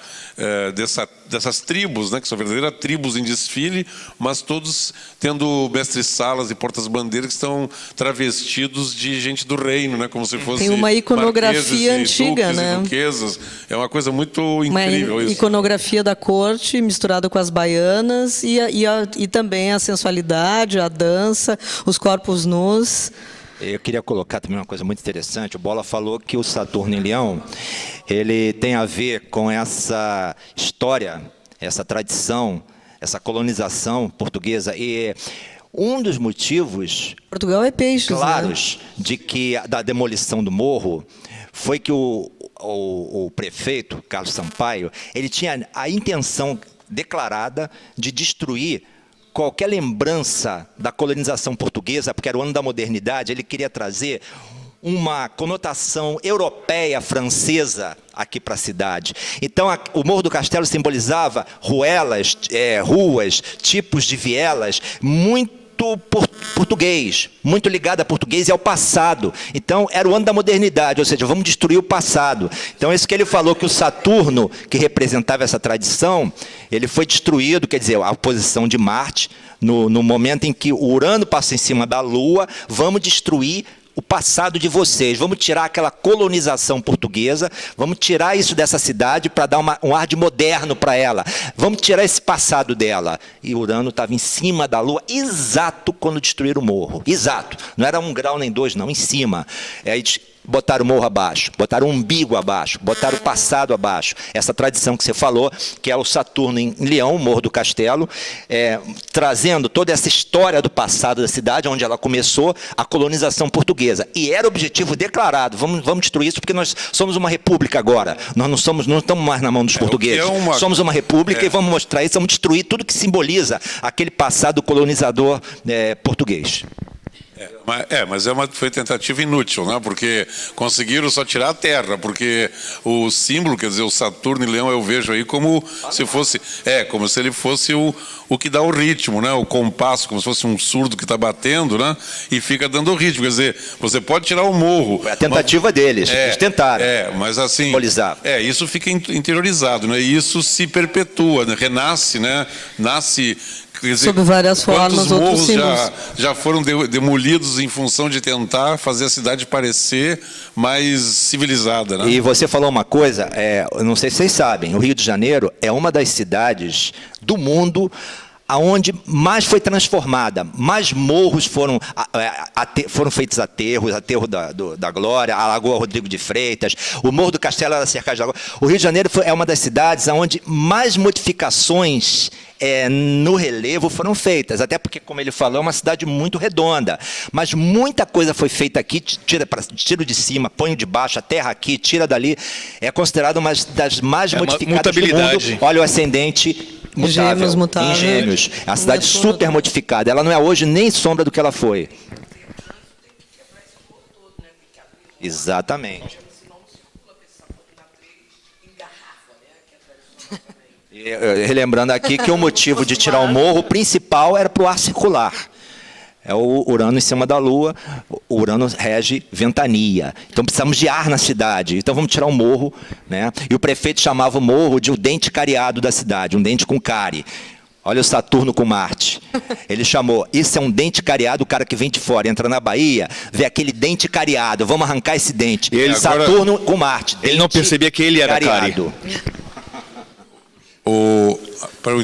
tribos, né? Que são verdadeiras tribos em desfile, mas todos tendo mestres-salas e portas-bandeiras que estão travestidos de gente do reino, né? Como se fosse tem uma iconografia antiga, né? E duquesas. É uma coisa muito incrível uma isso. Iconografia da corte misturada com as baianas e também a sensualidade, a dança, os corpos nus. Eu queria colocar também uma coisa muito interessante. O Bola falou que o Saturno em Leão, ele tem a ver com essa história, essa tradição, essa colonização portuguesa. E um dos motivos Portugal é peixes, claros, né? da demolição do morro foi que o prefeito, Carlos Sampaio, ele tinha a intenção declarada de destruir qualquer lembrança da colonização portuguesa, porque era o ano da modernidade. Ele queria trazer uma conotação europeia, francesa, aqui para a cidade. Então, o Morro do Castelo simbolizava ruelas, ruas, tipos de vielas, muito português, muito ligado a português e ao passado. Então, era o ano da modernidade, ou seja, vamos destruir o passado. Então, isso que ele falou, que o Saturno, que representava essa tradição, ele foi destruído, quer dizer, a oposição de Marte, no momento em que o Urano passa em cima da Lua, vamos destruir o passado de vocês, vamos tirar aquela colonização portuguesa, vamos tirar isso dessa cidade para dar um ar de moderno para ela, vamos tirar esse passado dela. E Urano estava em cima da Lua, exato quando destruíram o morro, exato, não era 1 grau nem 2 não, em cima. Aí botaram o morro abaixo, botaram o umbigo abaixo, botaram o passado abaixo. Essa tradição que você falou, que é o Saturno em Leão, o Morro do Castelo, trazendo toda essa história do passado da cidade, onde ela começou a colonização portuguesa. E era o objetivo declarado, vamos destruir isso, porque nós somos uma república agora. Nós não estamos mais na mão dos portugueses. Somos uma república e vamos mostrar isso, vamos destruir tudo que simboliza aquele passado colonizador português. Mas foi tentativa inútil, né? Porque conseguiram só tirar a Terra, porque o símbolo, quer dizer, o Saturno e Leão, eu vejo aí como se fosse, como se ele fosse o que dá o ritmo, né? O compasso, como se fosse um surdo que está batendo, né? E fica dando o ritmo, quer dizer, você pode tirar o morro. Foi a tentativa deles, eles tentaram. Mas assim, simbolizar. Isso fica interiorizado, né? E isso se perpetua, né? Renasce, né? Nasce. Quer dizer, sob várias formas, outros símbolos. Já foram demolidos em função de tentar fazer a cidade parecer mais civilizada, né? E você falou uma coisa, eu não sei se vocês sabem, o Rio de Janeiro é uma das cidades do mundo aonde mais foi transformada, mais morros foram feitos aterro da Glória, a Lagoa Rodrigo de Freitas, o Morro do Castelo era cercado de lagoa. O Rio de Janeiro é uma das cidades onde mais modificações no relevo foram feitas, até porque, como ele falou, é uma cidade muito redonda, mas muita coisa foi feita aqui, tiro de cima, põe de baixo, a terra aqui, tira dali, é considerado uma das mais modificadas do mundo. Olha o ascendente mutável, em Gêmeos. É uma cidade super modificada. Ela não é hoje nem sombra do que ela foi. Exatamente. Relembrando aqui que o motivo de tirar o morro principal era para o ar circular. É o Urano em cima da Lua, o Urano rege ventania. Então precisamos de ar na cidade, então vamos tirar o morro, né? E o prefeito chamava o morro de o dente cariado da cidade, um dente com cárie. Olha o Saturno com Marte. Ele chamou, isso é um dente cariado, o cara que vem de fora, entra na Bahia, vê aquele dente cariado, vamos arrancar esse dente. Ele Saturno com Marte. Ele não percebia que ele era cariado.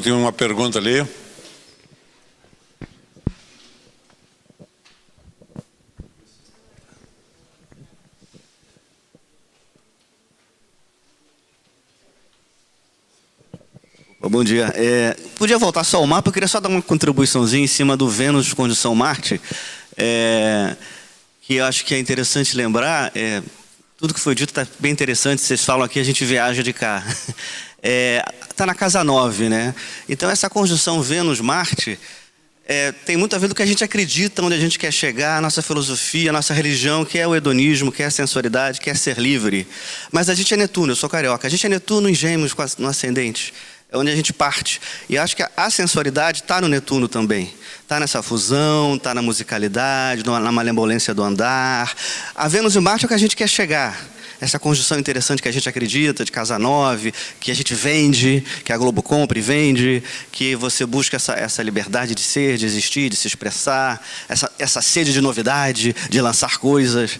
Tem uma pergunta ali. Bom dia. Podia voltar só ao mapa, eu queria só dar uma contribuiçãozinha em cima do Vênus conjunção Marte, que eu acho que é interessante lembrar. Tudo que foi dito está bem interessante, vocês falam aqui, a gente viaja de cá. Está na casa 9, né? Então essa conjunção Vênus-Marte tem muito a ver do que a gente acredita, onde a gente quer chegar, a nossa filosofia, a nossa religião, que é o hedonismo, que é a sensualidade, que é ser livre. Mas a gente é Netuno, eu sou carioca, a gente é Netuno em Gêmeos no ascendente. É onde a gente parte. E acho que a sensualidade está no Netuno também. Está nessa fusão, está na musicalidade, na malemolência do andar. A Vênus e Marte é o que a gente quer chegar. Essa conjunção interessante que a gente acredita, de casa 9, que a gente vende, que a Globo compra e vende, que você busca essa liberdade de ser, de existir, de se expressar, essa sede de novidade, de lançar coisas.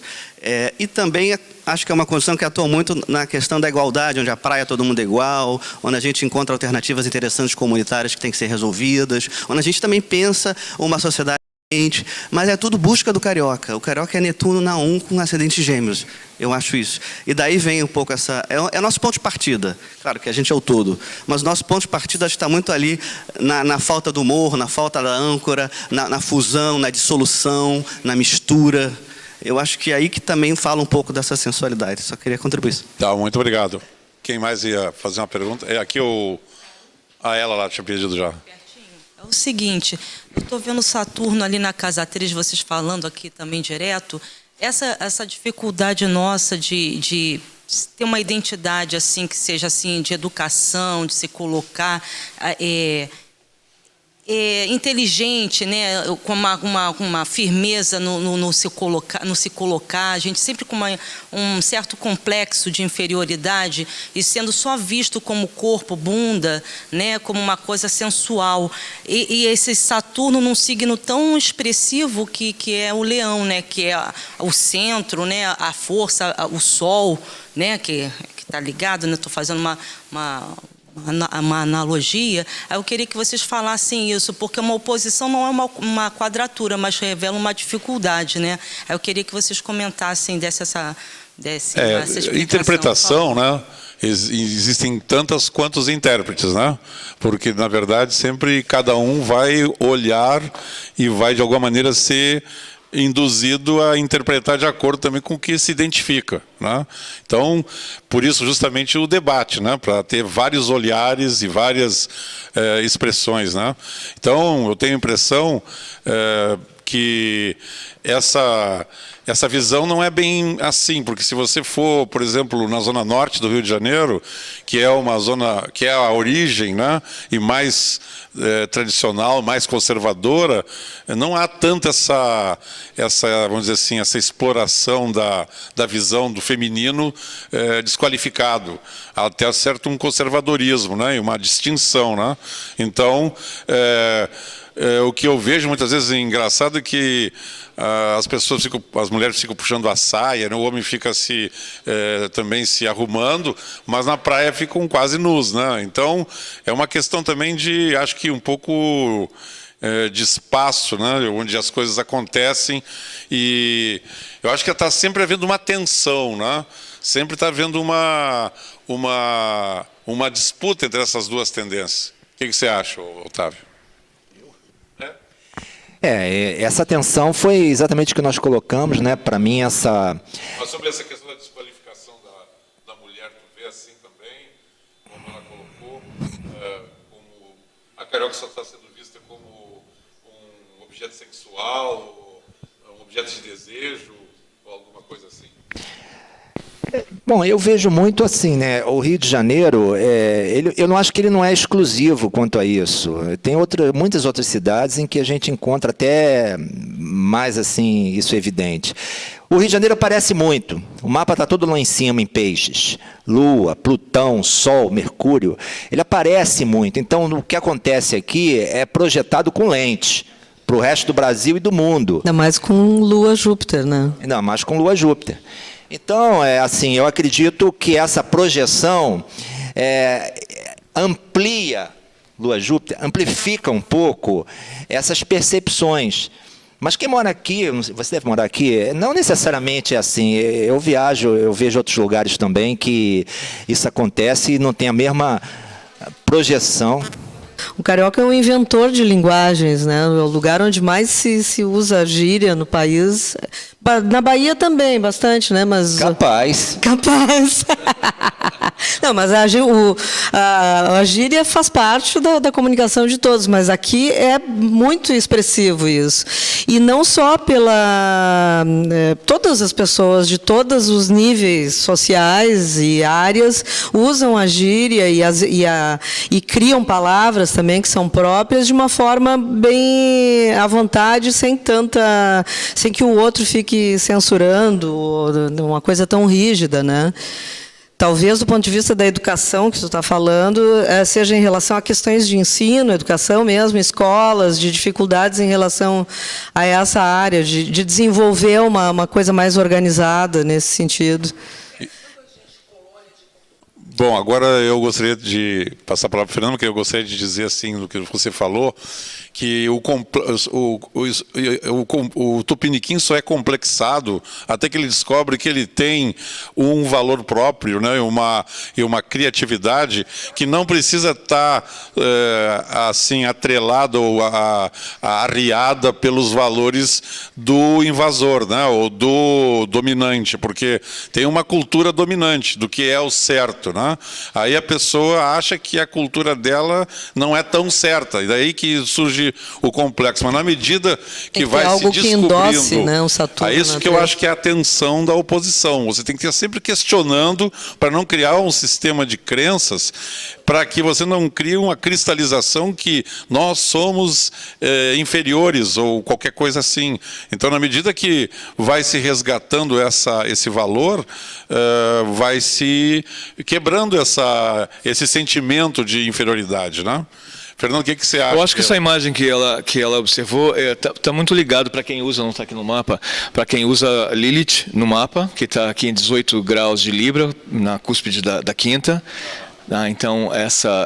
E também acho que é uma condição que atua muito na questão da igualdade, onde a praia todo mundo é igual, onde a gente encontra alternativas interessantes comunitárias que têm que ser resolvidas, onde a gente também pensa uma sociedade diferente, mas é tudo busca do carioca. O carioca é Netuno na 1 com ascendente Gêmeos. Eu acho isso. E daí vem um pouco essa... É nosso ponto de partida. Claro que a gente é o todo. Mas nosso ponto de partida está muito ali na falta do morro, na falta da âncora, na fusão, na dissolução, na mistura. Eu acho que é aí que também fala um pouco dessa sensualidade. Só queria contribuir. Tá, muito obrigado. Quem mais ia fazer uma pergunta? Aqui ela lá tinha pedido já. É o seguinte, eu estou vendo Saturno ali na casa 3, vocês falando aqui também direto, essa dificuldade nossa de ter uma identidade assim, que seja assim, de educação, de se colocar, inteligente, né, com uma firmeza no se colocar, a gente sempre com um certo complexo de inferioridade e sendo só visto como corpo, bunda, né, como uma coisa sensual. E esse Saturno num signo tão expressivo que é o Leão, né, que é o centro, né, a força, o Sol, né, que está ligado, né, estou fazendo uma analogia. Eu queria que vocês falassem isso, porque uma oposição não é uma quadratura, mas revela uma dificuldade, né? Eu queria que vocês comentassem essa explicação. Interpretação, né? Existem tantas quantos intérpretes, né? Porque, na verdade, sempre cada um vai olhar e vai, de alguma maneira, ser induzido a interpretar de acordo também com o que se identifica, né? Então, por isso justamente o debate, né? Para ter vários olhares e várias expressões, né? Então, eu tenho a impressão que essa visão não é bem assim, porque se você for, por exemplo, na zona norte do Rio de Janeiro, que é uma zona que é a origem, né, e mais tradicional, mais conservadora, não há tanto essa vamos dizer assim, essa exploração da visão do feminino desqualificado, até certo um conservadorismo, né, e uma distinção, né? Então, o que eu vejo muitas vezes engraçado é que as mulheres ficam puxando a saia, né? O homem fica também se arrumando, mas na praia ficam quase nus, né? Então é uma questão também de, acho que um pouco de espaço, né? Onde as coisas acontecem, e eu acho que está sempre havendo uma tensão, né? Sempre está havendo uma disputa entre essas duas tendências. O que você acha, Otávio? Essa tensão foi exatamente o que nós colocamos, né? Para mim, Mas sobre essa questão da desqualificação da mulher, tu vê assim também, como ela colocou, como a carioca só está sendo vista como um objeto sexual, um objeto de desejo, ou alguma coisa assim? Bom, eu vejo muito assim, né? O Rio de Janeiro, eu não acho que ele não é exclusivo quanto a isso. Tem muitas outras cidades em que a gente encontra até mais assim, isso é evidente. O Rio de Janeiro aparece muito. O mapa está todo lá em cima, em peixes. Lua, Plutão, Sol, Mercúrio. Ele aparece muito. Então, o que acontece aqui é projetado com lente para o resto do Brasil e do mundo. Ainda mais com Lua Júpiter, né? Ainda mais com Lua Júpiter. Então, assim, eu acredito que essa projeção amplia, Lua Júpiter, amplifica um pouco essas percepções. Mas quem mora aqui, você deve morar aqui, não necessariamente é assim. Eu viajo, eu vejo outros lugares também que isso acontece e não tem a mesma projeção. O carioca é um inventor de linguagens, né? É o lugar onde mais se usa gíria no país. Na Bahia também, bastante, né? Mas Capaz. Não, mas a gíria faz parte da comunicação de todos, mas aqui é muito expressivo isso. E não só todas as pessoas de todos os níveis sociais e áreas usam a gíria e criam palavras também que são próprias de uma forma bem à vontade, sem que o outro fique censurando, uma coisa tão rígida, né? Talvez, do ponto de vista da educação que você está falando, seja em relação a questões de ensino, educação mesmo, escolas, de dificuldades em relação a essa área, de desenvolver uma coisa mais organizada nesse sentido. Bom, agora eu gostaria de passar a palavra para o Fernando, porque eu gostaria de dizer assim, do que você falou, que o Tupiniquim só é complexado até que ele descobre que ele tem um valor próprio, né, e uma criatividade que não precisa estar assim atrelada ou arriada pelos valores do invasor, né, ou do dominante, porque tem uma cultura dominante do que é o certo, né? Aí a pessoa acha que a cultura dela não é tão certa, e daí que surge o complexo, mas na medida que vai se descobrindo, endosse, né, um Saturno, é isso que eu acho que é a tensão da oposição. Você tem que estar sempre questionando para não criar um sistema de crenças para que você não crie uma cristalização que nós somos inferiores ou qualquer coisa assim. Então, na medida que vai se resgatando esse valor, vai se quebrando esse sentimento de inferioridade, né? Fernando, o que você acha? Eu acho que essa imagem que ela observou está muito ligado, para quem usa, não está aqui no mapa, para quem usa Lilith no mapa, que está aqui em 18 graus de Libra, na cúspide da quinta. Então,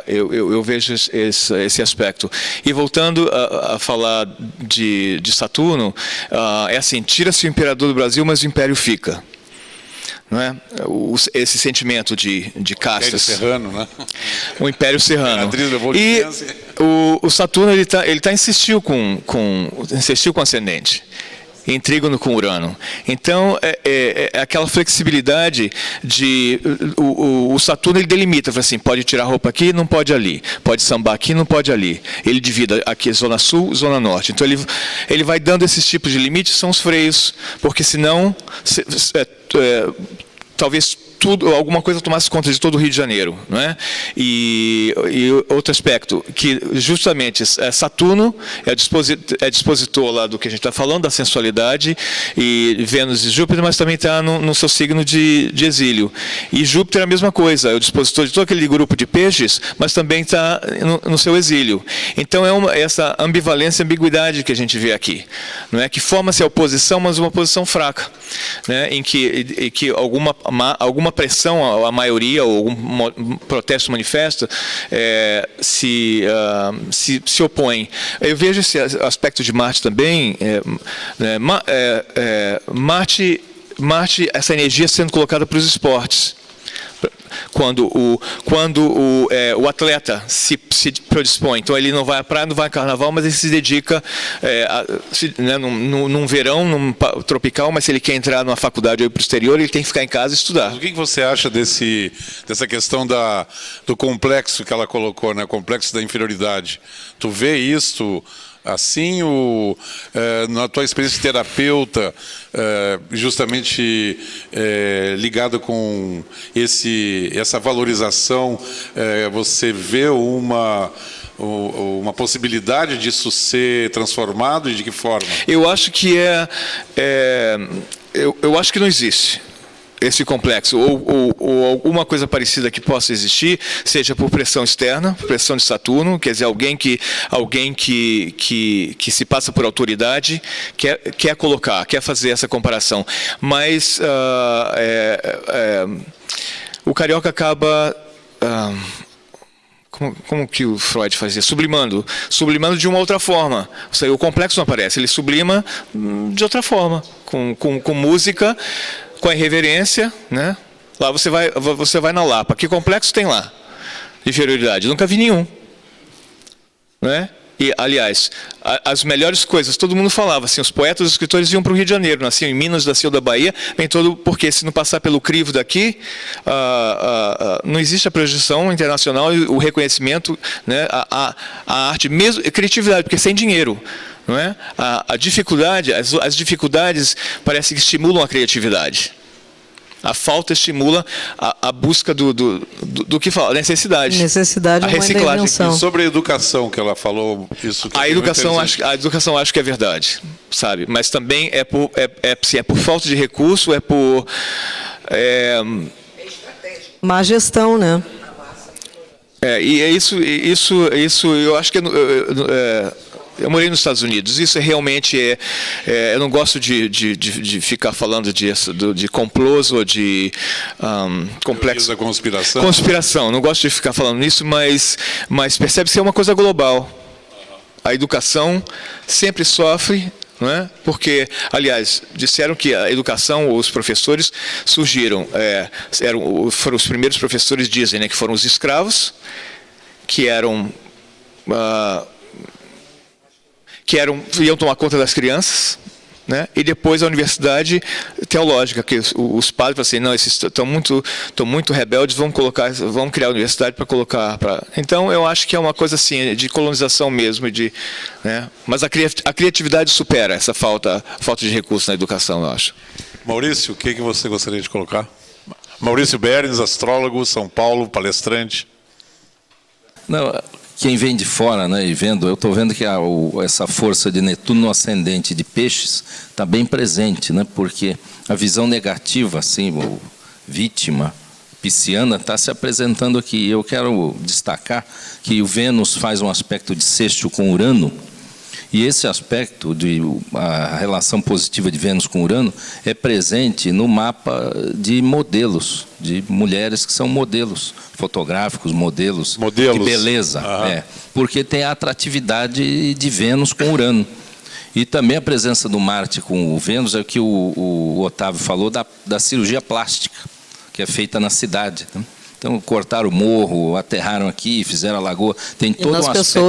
eu vejo esse aspecto. E voltando a falar de Saturno, é assim, tira-se o imperador do Brasil, mas o império fica. Não é? Esse sentimento de castas. O Império Serrano, né? O Império Serrano. E o Saturno ele insistiu com ascendente, em trígono com Urano. Então é aquela flexibilidade de o Saturno ele delimita, fala assim, pode tirar roupa aqui, não pode ali, pode sambar aqui, não pode ali. Ele divide aqui zona sul, zona norte. Então ele vai dando esses tipos de limites, são os freios, porque senão talvez alguma coisa tomasse conta de todo o Rio de Janeiro, não é? E outro aspecto, que justamente Saturno é dispositor lá do que a gente está falando, da sensualidade, e Vênus e Júpiter, mas também está no seu signo de exílio. E Júpiter é a mesma coisa, é o dispositor de todo aquele grupo de peixes, mas também está no seu exílio. Então essa ambivalência, ambiguidade que a gente vê aqui, não é? Que forma-se a oposição, mas uma oposição fraca, né? Em que alguma pressão à maioria ou algum protesto manifesto se opõe. Eu vejo esse aspecto de Marte também. Marte, essa energia sendo colocada para os esportes. Quando o atleta se predispõe, então ele não vai à praia, não vai a carnaval, mas ele se dedica num verão, num tropical, mas se ele quer entrar numa faculdade ou ir para o exterior, ele tem que ficar em casa e estudar. Mas o que você acha dessa questão do complexo que ela colocou, né? O complexo da inferioridade? Tu vê isso assim, na tua experiência de terapeuta, justamente ligado com essa valorização, você vê uma possibilidade disso ser transformado e de que forma? Eu acho que eu acho que não existe esse complexo, ou alguma coisa parecida que possa existir, seja por pressão externa, pressão de Saturno, quer dizer, alguém que se passa por autoridade, quer colocar, quer fazer essa comparação. Mas o carioca acaba... Como que o Freud fazia? Sublimando de uma outra forma. O complexo não aparece, ele sublima de outra forma, com música, com a irreverência, né? Lá você vai na Lapa. Que complexo tem lá de inferioridade? Nunca vi nenhum, né? E, aliás, as melhores coisas, todo mundo falava assim, os poetas, os escritores iam para o Rio de Janeiro, nasciam em Minas, nasciam da Bahia, porque se não passar pelo crivo daqui, não existe a projeção internacional e o reconhecimento, né, a arte, mesmo a criatividade, porque sem dinheiro, não é? A dificuldade, as dificuldades parece que estimulam a criatividade. A falta estimula a busca do que fala, necessidade. Necessidade, a reciclagem. E sobre a educação que ela falou, isso. A educação acho que é verdade, sabe? Mas também é por falta de recurso, má gestão, né? E isso eu acho que eu morei nos Estados Unidos. Isso realmente eu não gosto de ficar falando de complôs ou de complexo da conspiração. Conspiração. Não gosto de ficar falando nisso, mas percebe-se que é uma coisa global. A educação sempre sofre, não é? Porque, aliás, disseram que a educação, os professores surgiram, foram os primeiros professores, dizem, né, que foram os escravos, que iam tomar conta das crianças, né? E depois a universidade teológica, que os padres falam assim, não, esses estão muito rebeldes, vamos criar a universidade para colocar. Então, eu acho que é uma coisa assim, de colonização mesmo, né? Mas a criatividade supera essa falta de recursos na educação, eu acho. Maurício, o que você gostaria de colocar? Maurício Berens, astrólogo, São Paulo, palestrante. Não, quem vem de fora, né, e vendo, eu estou vendo que essa força de Netuno no ascendente de Peixes está bem presente, né, porque a visão negativa, assim, vítima, pisciana, está se apresentando aqui. Eu quero destacar que o Vênus faz um aspecto de sextil com Urano, e esse aspecto, a relação positiva de Vênus com Urano, é presente no mapa de modelos, de mulheres que são modelos fotográficos, modelos. De beleza. Porque tem a atratividade de Vênus com Urano. E também a presença do Marte com o Vênus é o que o Otávio falou da cirurgia plástica, que é feita na cidade. Então, cortaram o morro, aterraram aqui, fizeram a lagoa. Tem todo um aspecto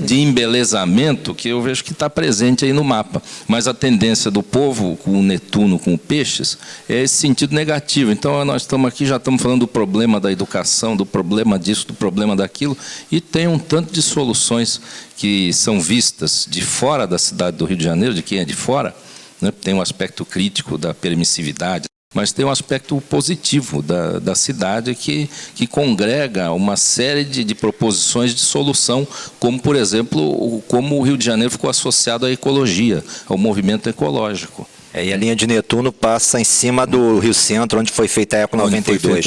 de embelezamento que eu vejo que está presente aí no mapa. Mas a tendência do povo, com o Netuno, com o Peixes, é esse sentido negativo. Então, nós estamos aqui, já estamos falando do problema da educação, do problema disso, do problema daquilo, e tem um tanto de soluções que são vistas de fora da cidade do Rio de Janeiro, de quem é de fora, né? Tem um aspecto crítico da permissividade, mas tem um aspecto positivo da cidade que congrega uma série de proposições de solução, como, por exemplo, como o Rio de Janeiro ficou associado à ecologia, ao movimento ecológico. E a linha de Netuno passa em cima do Rio Centro, onde foi feita a Eco 92.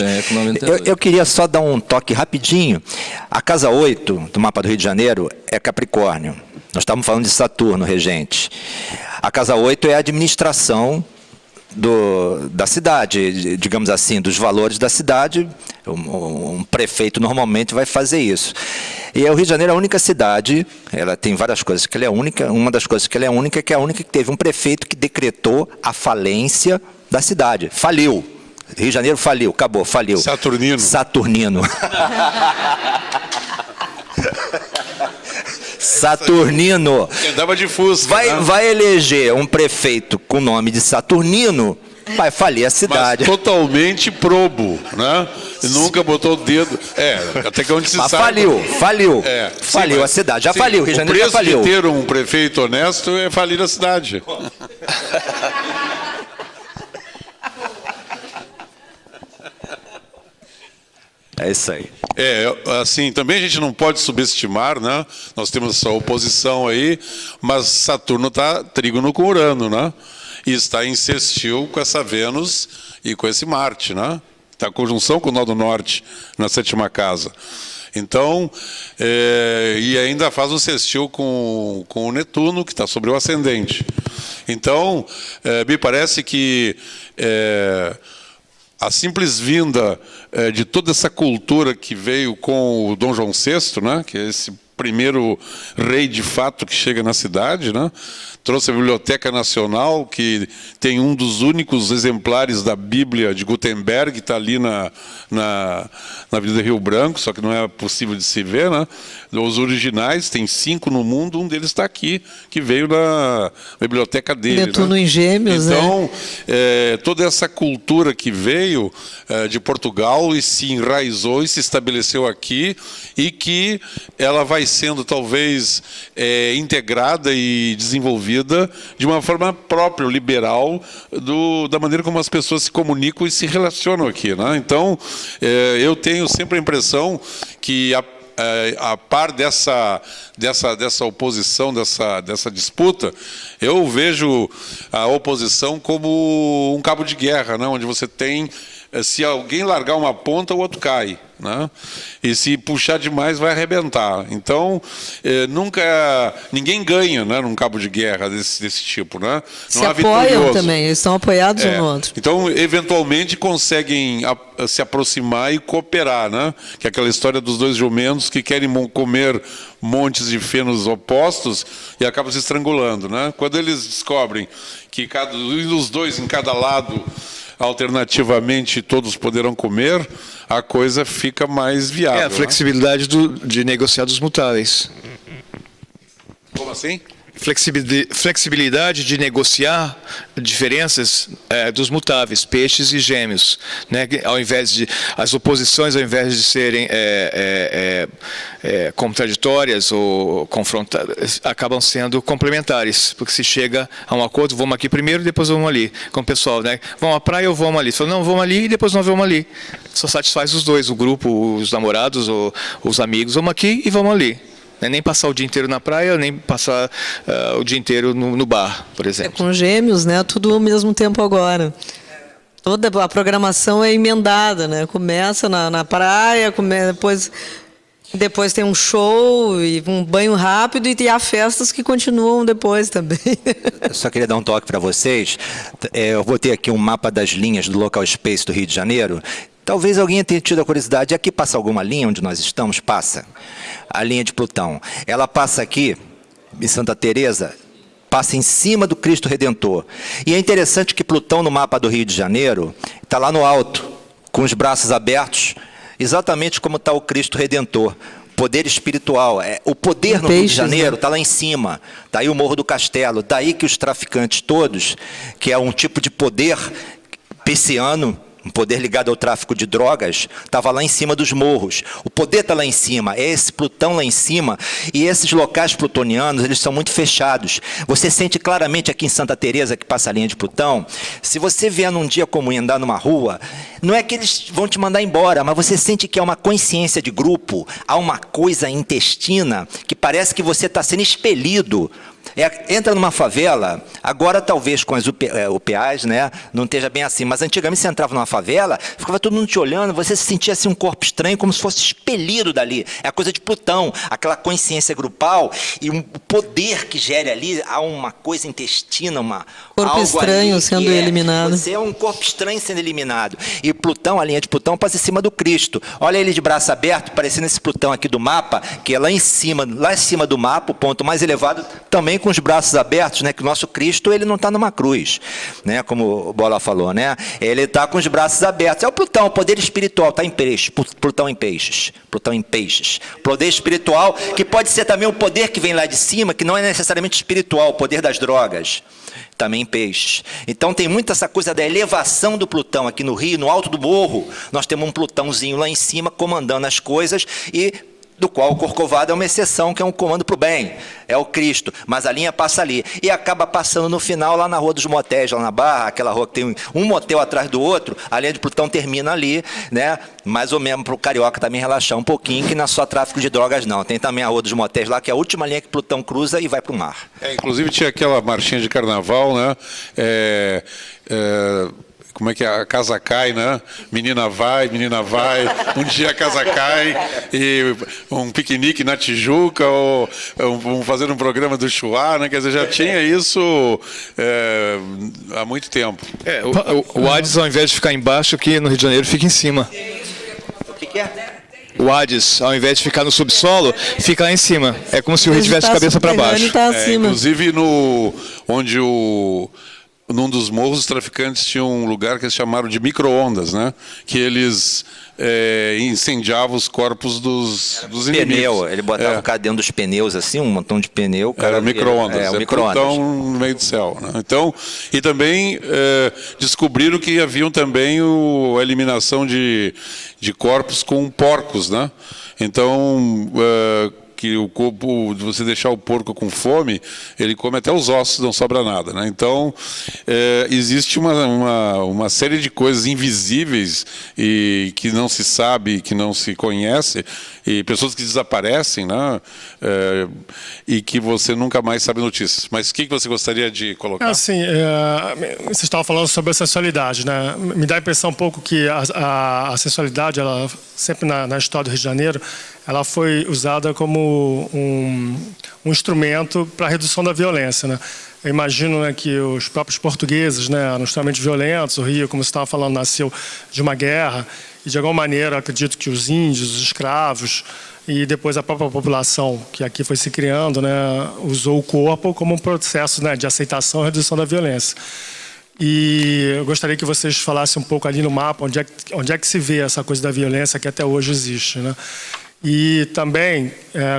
Eu queria só dar um toque rapidinho. A casa 8 do mapa do Rio de Janeiro é Capricórnio. Nós estávamos falando de Saturno, regente. A casa 8 é a administração da cidade, digamos assim, dos valores da cidade. Um prefeito normalmente vai fazer isso. E o Rio de Janeiro é a única cidade, ela tem várias coisas que ela é única, uma das coisas que ela é única é que é a única que teve um prefeito que decretou a falência da cidade. Faliu. Rio de Janeiro faliu, acabou, faliu. Saturnino. Saturnino. Andava de Fusca. Vai eleger um prefeito com nome de Saturnino, vai falir a cidade. Mas totalmente probo, né? Nunca botou o dedo. Até que onde se sabe. Faliu. Faliu a cidade. Já faliu, o Rio de Janeiro já faliu. O preço de ter um prefeito honesto é falir a cidade. É isso aí. Assim, também a gente não pode subestimar, né? Nós temos essa oposição aí, mas Saturno está trígono com Urano, né? E está em sextil com essa Vênus e com esse Marte, né? Está em conjunção com o Nó do Norte, na 7ª casa. Então, e ainda faz um sextil com o Netuno, que está sobre o ascendente. Então, me parece que a simples vinda de toda essa cultura que veio com o Dom João VI, né, que é esse primeiro rei de fato que chega na cidade, né, trouxe a Biblioteca Nacional, que tem um dos únicos exemplares da Bíblia de Gutenberg, que está ali na Avenida Rio Branco, só que não é possível de se ver, né? Os originais, tem 5 no mundo, um deles está aqui, que veio na biblioteca dele. Netuno, né? em Gêmeos, então, toda essa cultura que veio de Portugal e se enraizou e se estabeleceu aqui, e que ela vai sendo talvez integrada e desenvolvida de uma forma própria, liberal, da maneira como as pessoas se comunicam e se relacionam aqui, né? Então, eu tenho sempre a impressão que a par dessa oposição, dessa disputa, eu vejo a oposição como um cabo de guerra, né? Onde você tem, se alguém largar uma ponta, o outro cai, né? E se puxar demais, vai arrebentar. Então, ninguém ganha, né, num cabo de guerra desse tipo, né? Se apoiam também, eles estão apoiados um no outro. Então, eventualmente, conseguem se aproximar e cooperar, né? Que é aquela história dos 2 jumentos que querem comer montes de fenos opostos e acabam se estrangulando, né? Quando eles descobrem que os 2 em cada lado, alternativamente todos poderão comer, a coisa fica mais viável. A flexibilidade de negociar dos mutáveis. Como assim? flexibilidade de negociar diferenças dos mutáveis, peixes e gêmeos, né? Ao invés de as oposições, ao invés de serem contraditórias ou confrontadas, acabam sendo complementares, porque se chega a um acordo, vamos aqui primeiro, depois vamos ali, com o pessoal, né? Vamos à praia ou vamos ali? Fala, não, vamos ali e depois nós vamos ali. Só satisfaz os dois, o grupo, os namorados, ou os amigos, vamos aqui e vamos ali. Nem passar o dia inteiro na praia, nem passar o dia inteiro no bar, por exemplo. Com gêmeos, né? Tudo ao mesmo tempo agora. Toda a programação é emendada, né? Começa na praia, depois tem um show e um banho rápido e há festas que continuam depois também. Eu só queria dar um toque para vocês. Eu vou ter aqui um mapa das linhas do Local Space do Rio de Janeiro. Talvez alguém tenha tido a curiosidade. Aqui passa alguma linha onde nós estamos? Passa. A linha de Plutão. Ela passa aqui, em Santa Teresa, passa em cima do Cristo Redentor. E é interessante que Plutão, no mapa do Rio de Janeiro, está lá no alto, com os braços abertos, exatamente como está o Cristo Redentor. Poder espiritual. O poder no Rio de Janeiro está lá em cima. Daí o Morro do Castelo. Daí que os traficantes todos, que é um tipo de poder pisciano, um poder ligado ao tráfico de drogas, estava lá em cima dos morros. O poder está lá em cima, é esse Plutão lá em cima, e esses locais plutonianos, eles são muito fechados. Você sente claramente aqui em Santa Teresa, que passa a linha de Plutão, se você vier num dia comum e andar numa rua, não é que eles vão te mandar embora, mas você sente que há uma consciência de grupo, há uma coisa intestina, que parece que você está sendo expelido. Entra numa favela, agora talvez com as UPAs, né, não esteja bem assim, mas antigamente você entrava numa favela, ficava todo mundo te olhando, você se sentia assim um corpo estranho, como se fosse expelido dali. É a coisa de Plutão, aquela consciência grupal e um poder que gere ali, há uma coisa intestina, corpo estranho sendo eliminado. Você é um corpo estranho sendo eliminado. E Plutão, a linha de Plutão, passa em cima do Cristo. Olha ele de braço aberto, parecendo esse Plutão aqui do mapa, que é lá em cima do mapa, o ponto mais elevado, também com os braços abertos, né? Que o nosso Cristo, ele não está numa cruz, né? Como o Bola falou, né? Ele está com os braços abertos. É o Plutão, o poder espiritual, está em peixes. Plutão em peixes. Plutão em peixes. Poder espiritual, que pode ser também um poder que vem lá de cima, que não é necessariamente espiritual, o poder das drogas. Também em peixes. Então tem muito essa coisa da elevação do Plutão aqui no Rio, no alto do morro. Nós temos um Plutãozinho lá em cima comandando as coisas e do qual o Corcovado é uma exceção, que é um comando para o bem, é o Cristo, mas a linha passa ali, e acaba passando no final lá na Rua dos Motéis, lá na Barra, aquela rua que tem um motel atrás do outro, a linha de Plutão termina ali, né? Mais ou menos para o carioca também relaxar um pouquinho, que não é só tráfico de drogas não, tem também a Rua dos Motéis lá, que é a última linha que Plutão cruza e vai para o mar. Inclusive tinha aquela marchinha de carnaval, né? Como é que é? A casa cai, né? Menina vai, um dia a casa cai, e um piquenique na Tijuca, ou fazer um programa do Chuá, né? Quer dizer, já tinha isso há muito tempo. O Hades, ao invés de ficar embaixo, aqui no Rio de Janeiro, fica em cima. O que é? O Hades, ao invés de ficar no subsolo, fica lá em cima. É como se o Rio tivesse de cabeça para baixo. Inclusive, num dos morros, os traficantes tinham um lugar que eles chamaram de micro-ondas, né? Que eles incendiavam os corpos dos inimigos. Pneu, ele botava o cara dentro dos pneus, assim, um montão de pneu. Era micro-ondas, micro-ondas no meio do céu. Né? Então, e também descobriram que haviam também a eliminação de corpos com porcos, né? Então, que o corpo, você deixar o porco com fome, ele come até os ossos, não sobra nada, né? Então, existe uma série de coisas invisíveis e que não se sabe, que não se conhece, e pessoas que desaparecem, né? E que você nunca mais sabe notícias. Mas o que você gostaria de colocar? Assim, você estava falando sobre a sensualidade, né? Me dá a impressão um pouco que a sensualidade, ela sempre na história do Rio de Janeiro, ela foi usada como um instrumento para a redução da violência, né? Eu imagino, né, que os próprios portugueses, né, eram extremamente violentos. O Rio, como você estava falando, nasceu de uma guerra. E, de alguma maneira, acredito que os índios, os escravos e depois a própria população que aqui foi se criando, né, usou o corpo como um processo, né, de aceitação e redução da violência. E eu gostaria que vocês falassem um pouco ali no mapa onde é que se vê essa coisa da violência que até hoje existe, né? E também,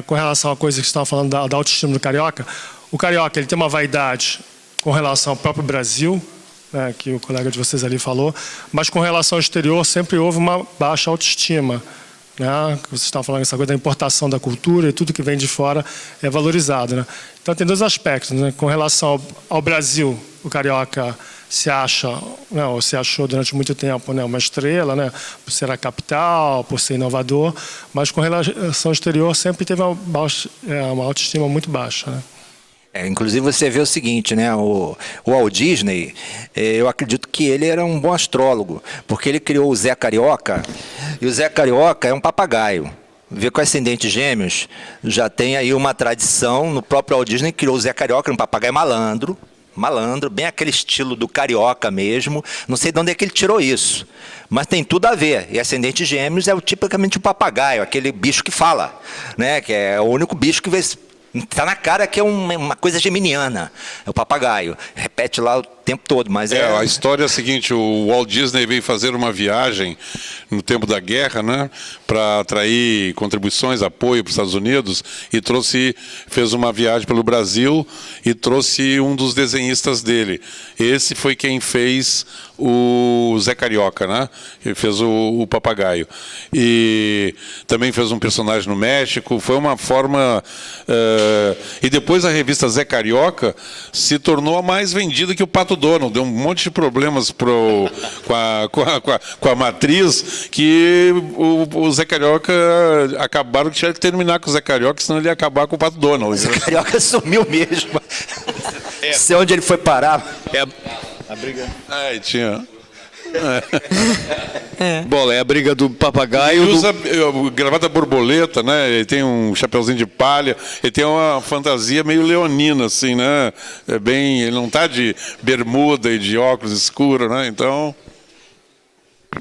com relação à coisa que você estava falando da autoestima do carioca, o carioca ele tem uma vaidade com relação ao próprio Brasil, né, que o colega de vocês ali falou, mas com relação ao exterior sempre houve uma baixa autoestima. Né? Vocês estão falando essa coisa da importação da cultura e tudo que vem de fora é valorizado. Né? Então tem dois aspectos. Né? Com relação ao Brasil, o carioca se acha, né, ou se achou durante muito tempo, né, uma estrela, né, por ser a capital, por ser inovador, mas com relação ao exterior sempre teve uma autoestima muito baixa. Né? Inclusive você vê o seguinte, né? O Walt Disney, eu acredito que ele era um bom astrólogo, porque ele criou o Zé Carioca, e o Zé Carioca é um papagaio. Vê com ascendente Gêmeos, já tem aí uma tradição, no próprio Walt Disney criou o Zé Carioca, um papagaio malandro, bem aquele estilo do carioca mesmo, não sei de onde é que ele tirou isso, mas tem tudo a ver, e ascendente Gêmeos é tipicamente um papagaio, aquele bicho que fala, né? Que é o único bicho que está na cara que é uma coisa geminiana, é o papagaio, repete lá o tempo todo, mas a história é a seguinte, o Walt Disney veio fazer uma viagem no tempo da guerra, né, para atrair contribuições, apoio para os Estados Unidos, e fez uma viagem pelo Brasil e trouxe um dos desenhistas dele. Esse foi quem fez o Zé Carioca, né? Ele fez o papagaio. E também fez um personagem no México, foi uma forma... E depois a revista Zé Carioca se tornou a mais vendida que o Pato Donald, deu um monte de problemas com a matriz, que o Zé Carioca acabaram que tinha que terminar com o Zé Carioca, senão ele ia acabar com o Pato Donald. O Zé Carioca sumiu mesmo. Sei onde ele foi parar. A briga. Tinha. Bola, é a briga do papagaio. Ele usa gravata borboleta, né? Ele tem um chapeuzinho de palha, ele tem uma fantasia meio leonina, assim, né? Ele não está de bermuda e de óculos escuros, né? Então.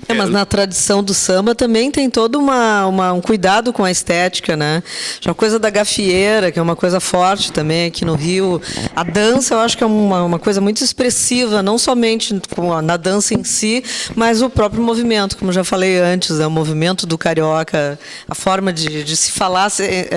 Mas na tradição do samba também tem todo um cuidado com a estética, né? Já a coisa da gafieira, que é uma coisa forte também aqui no Rio. A dança, eu acho que é uma coisa muito expressiva, não somente na dança em si, mas o próprio movimento, como já falei antes, o movimento do carioca, a forma de se falar,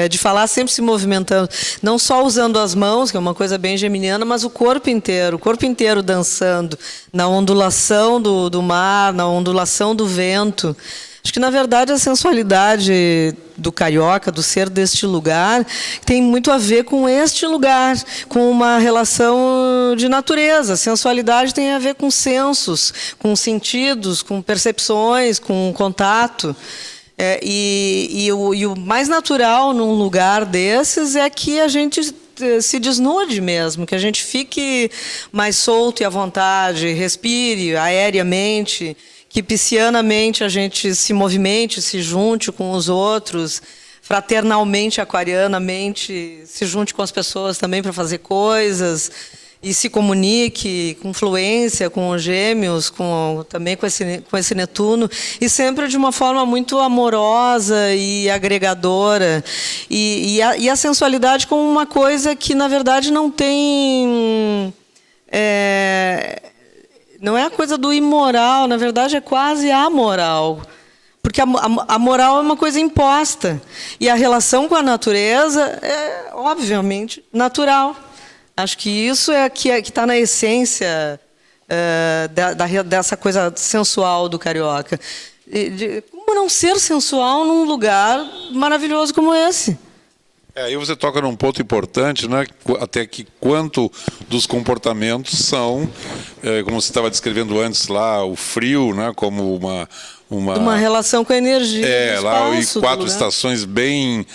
de falar sempre se movimentando, não só usando as mãos, que é uma coisa bem geminiana, mas o corpo inteiro dançando, na ondulação do mar, na ondulação do vento. Acho que, na verdade, a sensualidade do carioca, do ser deste lugar, tem muito a ver com este lugar, com uma relação de natureza. A sensualidade tem a ver com sensos, com sentidos, com percepções, com contato. E o mais natural num lugar desses é que a gente se desnude mesmo, que a gente fique mais solto e à vontade, respire aéreamente, que piscianamente a gente se movimente, se junte com os outros, fraternalmente, aquarianamente, se junte com as pessoas também para fazer coisas e se comunique com fluência, com os Gêmeos, também com esse Netuno, e sempre de uma forma muito amorosa e agregadora. E a sensualidade como uma coisa que, na verdade, não tem... não é a coisa do imoral, na verdade, é quase amoral. Porque a moral é uma coisa imposta. E a relação com a natureza é, obviamente, natural. Acho que isso é que está na essência dessa coisa sensual do carioca. Como não ser sensual num lugar maravilhoso como esse? Aí você toca num ponto importante, né? Até que quanto dos comportamentos são, como você estava descrevendo antes lá, o frio, né? Como uma relação com a energia. Lá e 4 estações bem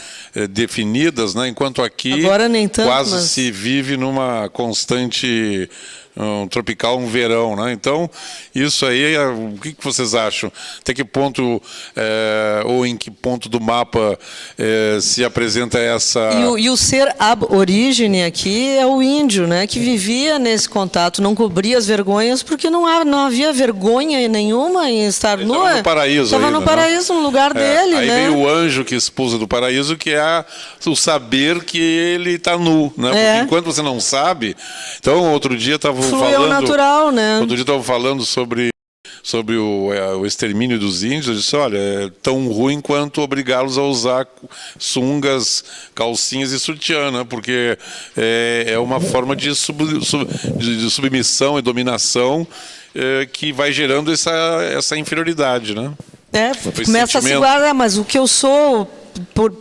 definidas, né? Enquanto aqui agora nem tanto, quase se vive numa constante tropical, um verão, né? Então, isso aí, o que vocês acham? Até que ponto, ou em que ponto do mapa se apresenta essa... E o ser aborígene aqui é o índio, né? Que vivia nesse contato, não cobria as vergonhas, porque não havia vergonha nenhuma em estar nua. Estava no paraíso. Estava no paraíso, no lugar dele, aí né? Aí vem o anjo que expulsa do paraíso, que é o saber que ele está nu, né? Porque enquanto você não sabe... Então, outro dia estava natural, né? Outro dia estava falando sobre sobre o extermínio dos índios, eu disse, olha, é tão ruim quanto obrigá-los a usar sungas, calcinhas e sutiã, né? Porque é uma forma de submissão e dominação que vai gerando essa inferioridade, né? Começa a se guardar, mas o que eu sou,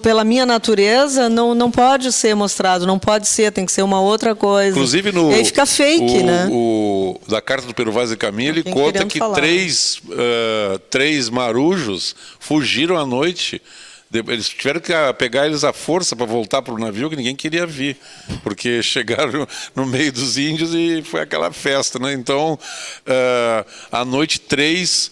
pela minha natureza, não pode ser mostrado, não pode ser, tem que ser uma outra coisa. Inclusive, e aí fica fake, né? Da carta do Pero Vaz e Caminha, ele conta que três marujos fugiram à noite. Eles tiveram que pegar eles à força para voltar para o navio, que ninguém queria vir, porque chegaram no meio dos índios e foi aquela festa, né? Então, à noite, 3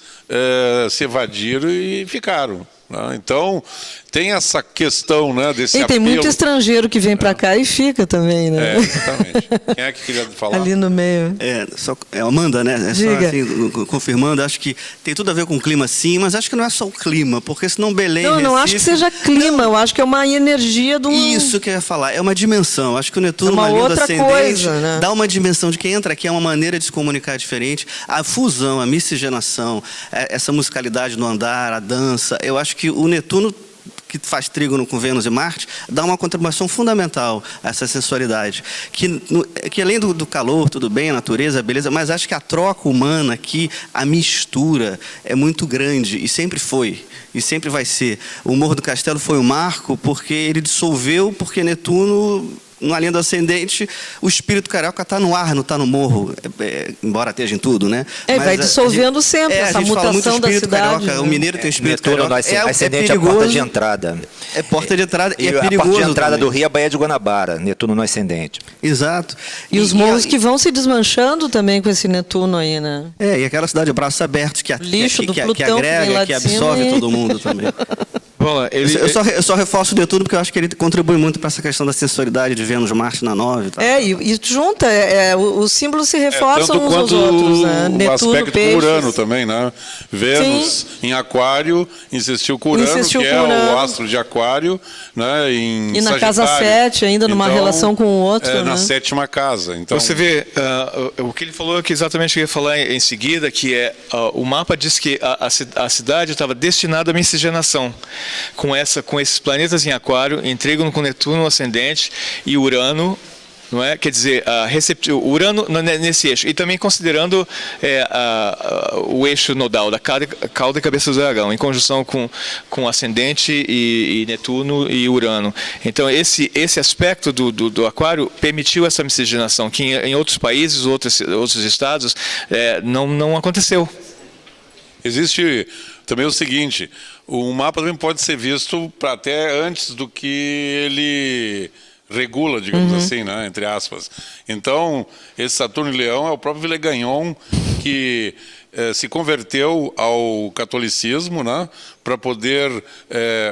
se evadiram e ficaram. Né? Então, tem essa questão, né, desse apelo. Tem muito estrangeiro que vem para cá e fica também, né? Exatamente. Quem é que queria falar? Ali no meio. Amanda, né? Diga. Só assim, confirmando, acho que tem tudo a ver com o clima, sim, mas acho que não é só o clima, porque senão Belém... Não acho que seja clima, eu acho que é uma energia do... Isso que eu ia falar, é uma dimensão. Acho que o Netuno, uma linha outra ascendente, coisa, né? dá uma dimensão de quem entra aqui, é uma maneira de se comunicar diferente. A fusão, a miscigenação, essa musicalidade no andar, a dança, eu acho que o Netuno, que faz trígono com Vênus e Marte, dá uma contribuição fundamental a essa sensualidade. Que além do calor, tudo bem, a natureza, a beleza, mas acho que a troca humana aqui, a mistura, é muito grande, e sempre foi, e sempre vai ser. O Morro do Castelo foi um marco porque ele dissolveu, porque Netuno... numa linha do ascendente, o espírito carioca está no ar, não está no morro, embora esteja em tudo, né? Mas vai dissolvendo sempre essa mutação da cidade. Carioca, né? O mineiro tem espírito carioca. Ascendente é a porta de entrada. É porta de entrada e é perigoso. A porta de entrada também. do Rio é a Baía de Guanabara, Netuno no ascendente. Exato. E os morros que vão se desmanchando também com esse Netuno aí, né? E aquela cidade de braços abertos que Plutão, agrega, que absorve todo mundo também. Bom, eu só reforço o Netuno porque eu acho que ele contribui muito para essa questão da sensualidade de Vênus, Marte na 9 e tal. E junta, os símbolos se reforçam tanto uns aos quanto outros, né? o Netuno, aspecto peixes. com Urano também, né? Vênus em Aquário insistiu com Urano, que é o astro de Aquário, né? E na casa 7, ainda numa relação com o outro, né? Na 7ª casa. Então, você vê, o que ele falou é que exatamente o que eu ia falar em seguida, que o mapa diz que a cidade estava destinada à miscigenação, com esses planetas em Aquário, em trígono com Netuno ascendente e Urano, não é? Quer dizer, Urano nesse eixo, e também considerando o eixo nodal da cauda e cabeça do dragão, em conjunção com ascendente e Netuno e Urano. Então, esse aspecto do Aquário permitiu essa miscigenação, que em outros países, outros estados, não aconteceu. Existe também o seguinte, o mapa também pode ser visto até antes do que ele regula, digamos assim, né, entre aspas. Então, esse Saturno em Leão é o próprio Villegagnon que se converteu ao catolicismo, né, para poder,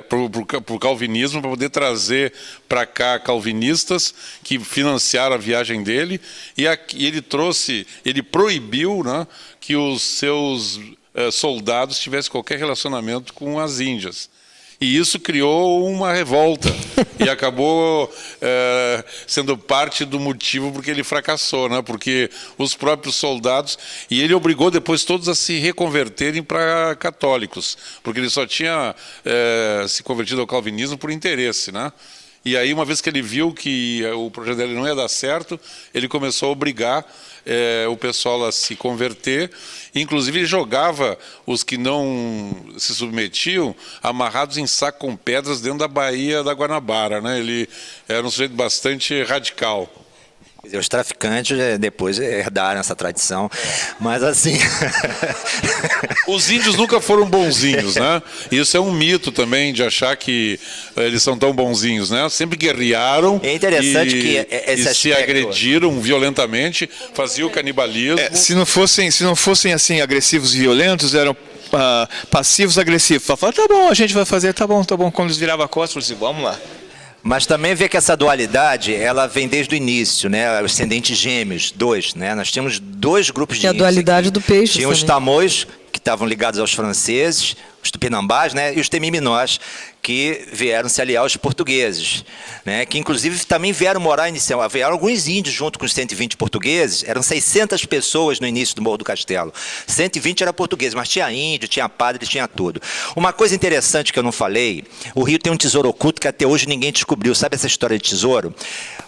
para o calvinismo, para poder trazer para cá calvinistas que financiaram a viagem dele, e ele proibiu, né, que os seus soldados tivessem qualquer relacionamento com as Índias. E isso criou uma revolta e acabou sendo parte do motivo porque ele fracassou, né? Porque os próprios soldados... E ele obrigou depois todos a se reconverterem para católicos, porque ele só tinha se convertido ao calvinismo por interesse, né? E aí, uma vez que ele viu que o projeto dele não ia dar certo, ele começou a obrigar o pessoal a se converter. Inclusive, ele jogava os que não se submetiam amarrados em saco com pedras dentro da Baía da Guanabara, né? Ele era um sujeito bastante radical. Os traficantes depois herdaram essa tradição, mas assim... Os índios nunca foram bonzinhos, né? Isso é um mito também, de achar que eles são tão bonzinhos, né? Sempre guerrearam. É interessante que esse aspecto... se agrediram violentamente, faziam canibalismo. Se não fossem assim agressivos e violentos, eram passivos agressivos. Falavam, tá bom, a gente vai fazer, tá bom. Quando eles viravam a costa, falavam assim, vamos lá. Mas também vê que essa dualidade, ela vem desde o início, né? Os ascendentes gêmeos, 2, né? Nós tínhamos 2 grupos de índios. E a dualidade do peixe. Tinha os Tamoios, que estavam ligados aos franceses, os tupinambás, né, e os temiminós, que vieram se aliar aos portugueses, né, que inclusive também vieram morar inicialmente, vieram alguns índios junto com os 120 portugueses, eram 600 pessoas no início do Morro do Castelo, 120 era português, mas tinha índio, tinha padre, tinha tudo. Uma coisa interessante que eu não falei, o Rio tem um tesouro oculto que até hoje ninguém descobriu, sabe essa história de tesouro?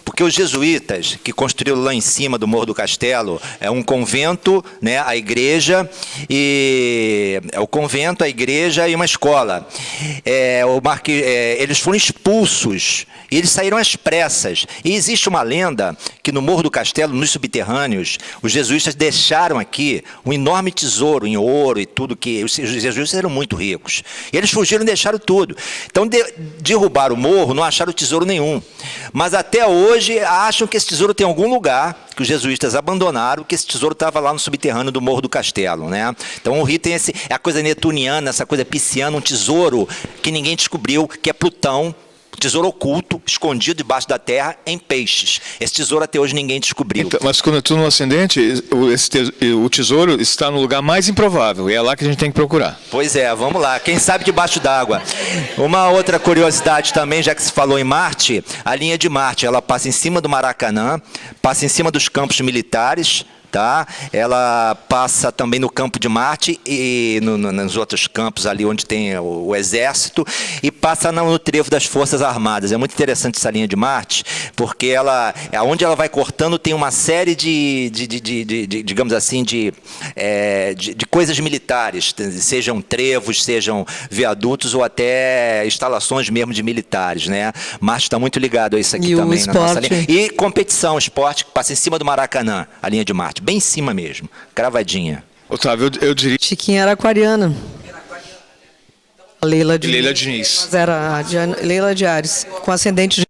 Porque os jesuítas, que construíram lá em cima do Morro do Castelo, é um convento, né, a igreja, e é o convento, a igreja e uma escola. Eles foram expulsos, e eles saíram às pressas. E existe uma lenda que no Morro do Castelo, nos subterrâneos, os jesuítas deixaram aqui um enorme tesouro em ouro e tudo, que os jesuítas eram muito ricos. E eles fugiram e deixaram tudo. Então, derrubaram o morro, não acharam tesouro nenhum. Mas até hoje acham que esse tesouro tem algum lugar, que os jesuítas abandonaram, que esse tesouro estava lá no subterrâneo do Morro do Castelo, né? Então o Rio tem a coisa netuniana, essa coisa pisciana, um tesouro que ninguém descobriu, que é Plutão, tesouro oculto, escondido debaixo da terra, em peixes. Esse tesouro até hoje ninguém descobriu. Então, mas quando eu estou no ascendente, o tesouro está no lugar mais improvável, e é lá que a gente tem que procurar. Pois é, vamos lá. Quem sabe debaixo d'água. Uma outra curiosidade também, já que se falou em Marte, a linha de Marte, ela passa em cima do Maracanã, passa em cima dos campos militares, tá? Ela passa também no campo de Marte e nos outros campos ali onde tem o exército, e passa no trevo das Forças Armadas. É muito interessante essa linha de Marte, porque onde ela vai cortando tem uma série digamos assim, de coisas militares, sejam trevos, sejam viadutos ou até instalações mesmo de militares, né? Marte está muito ligado a isso aqui e também. O na nossa esporte. linha. E competição, esporte, que passa em cima do Maracanã, a linha de Marte. Bem em cima mesmo, cravadinha. Otávio, eu diria... Chiquinha era aquariana. A Leila Diniz. Mas era a Leila de Ares, com ascendente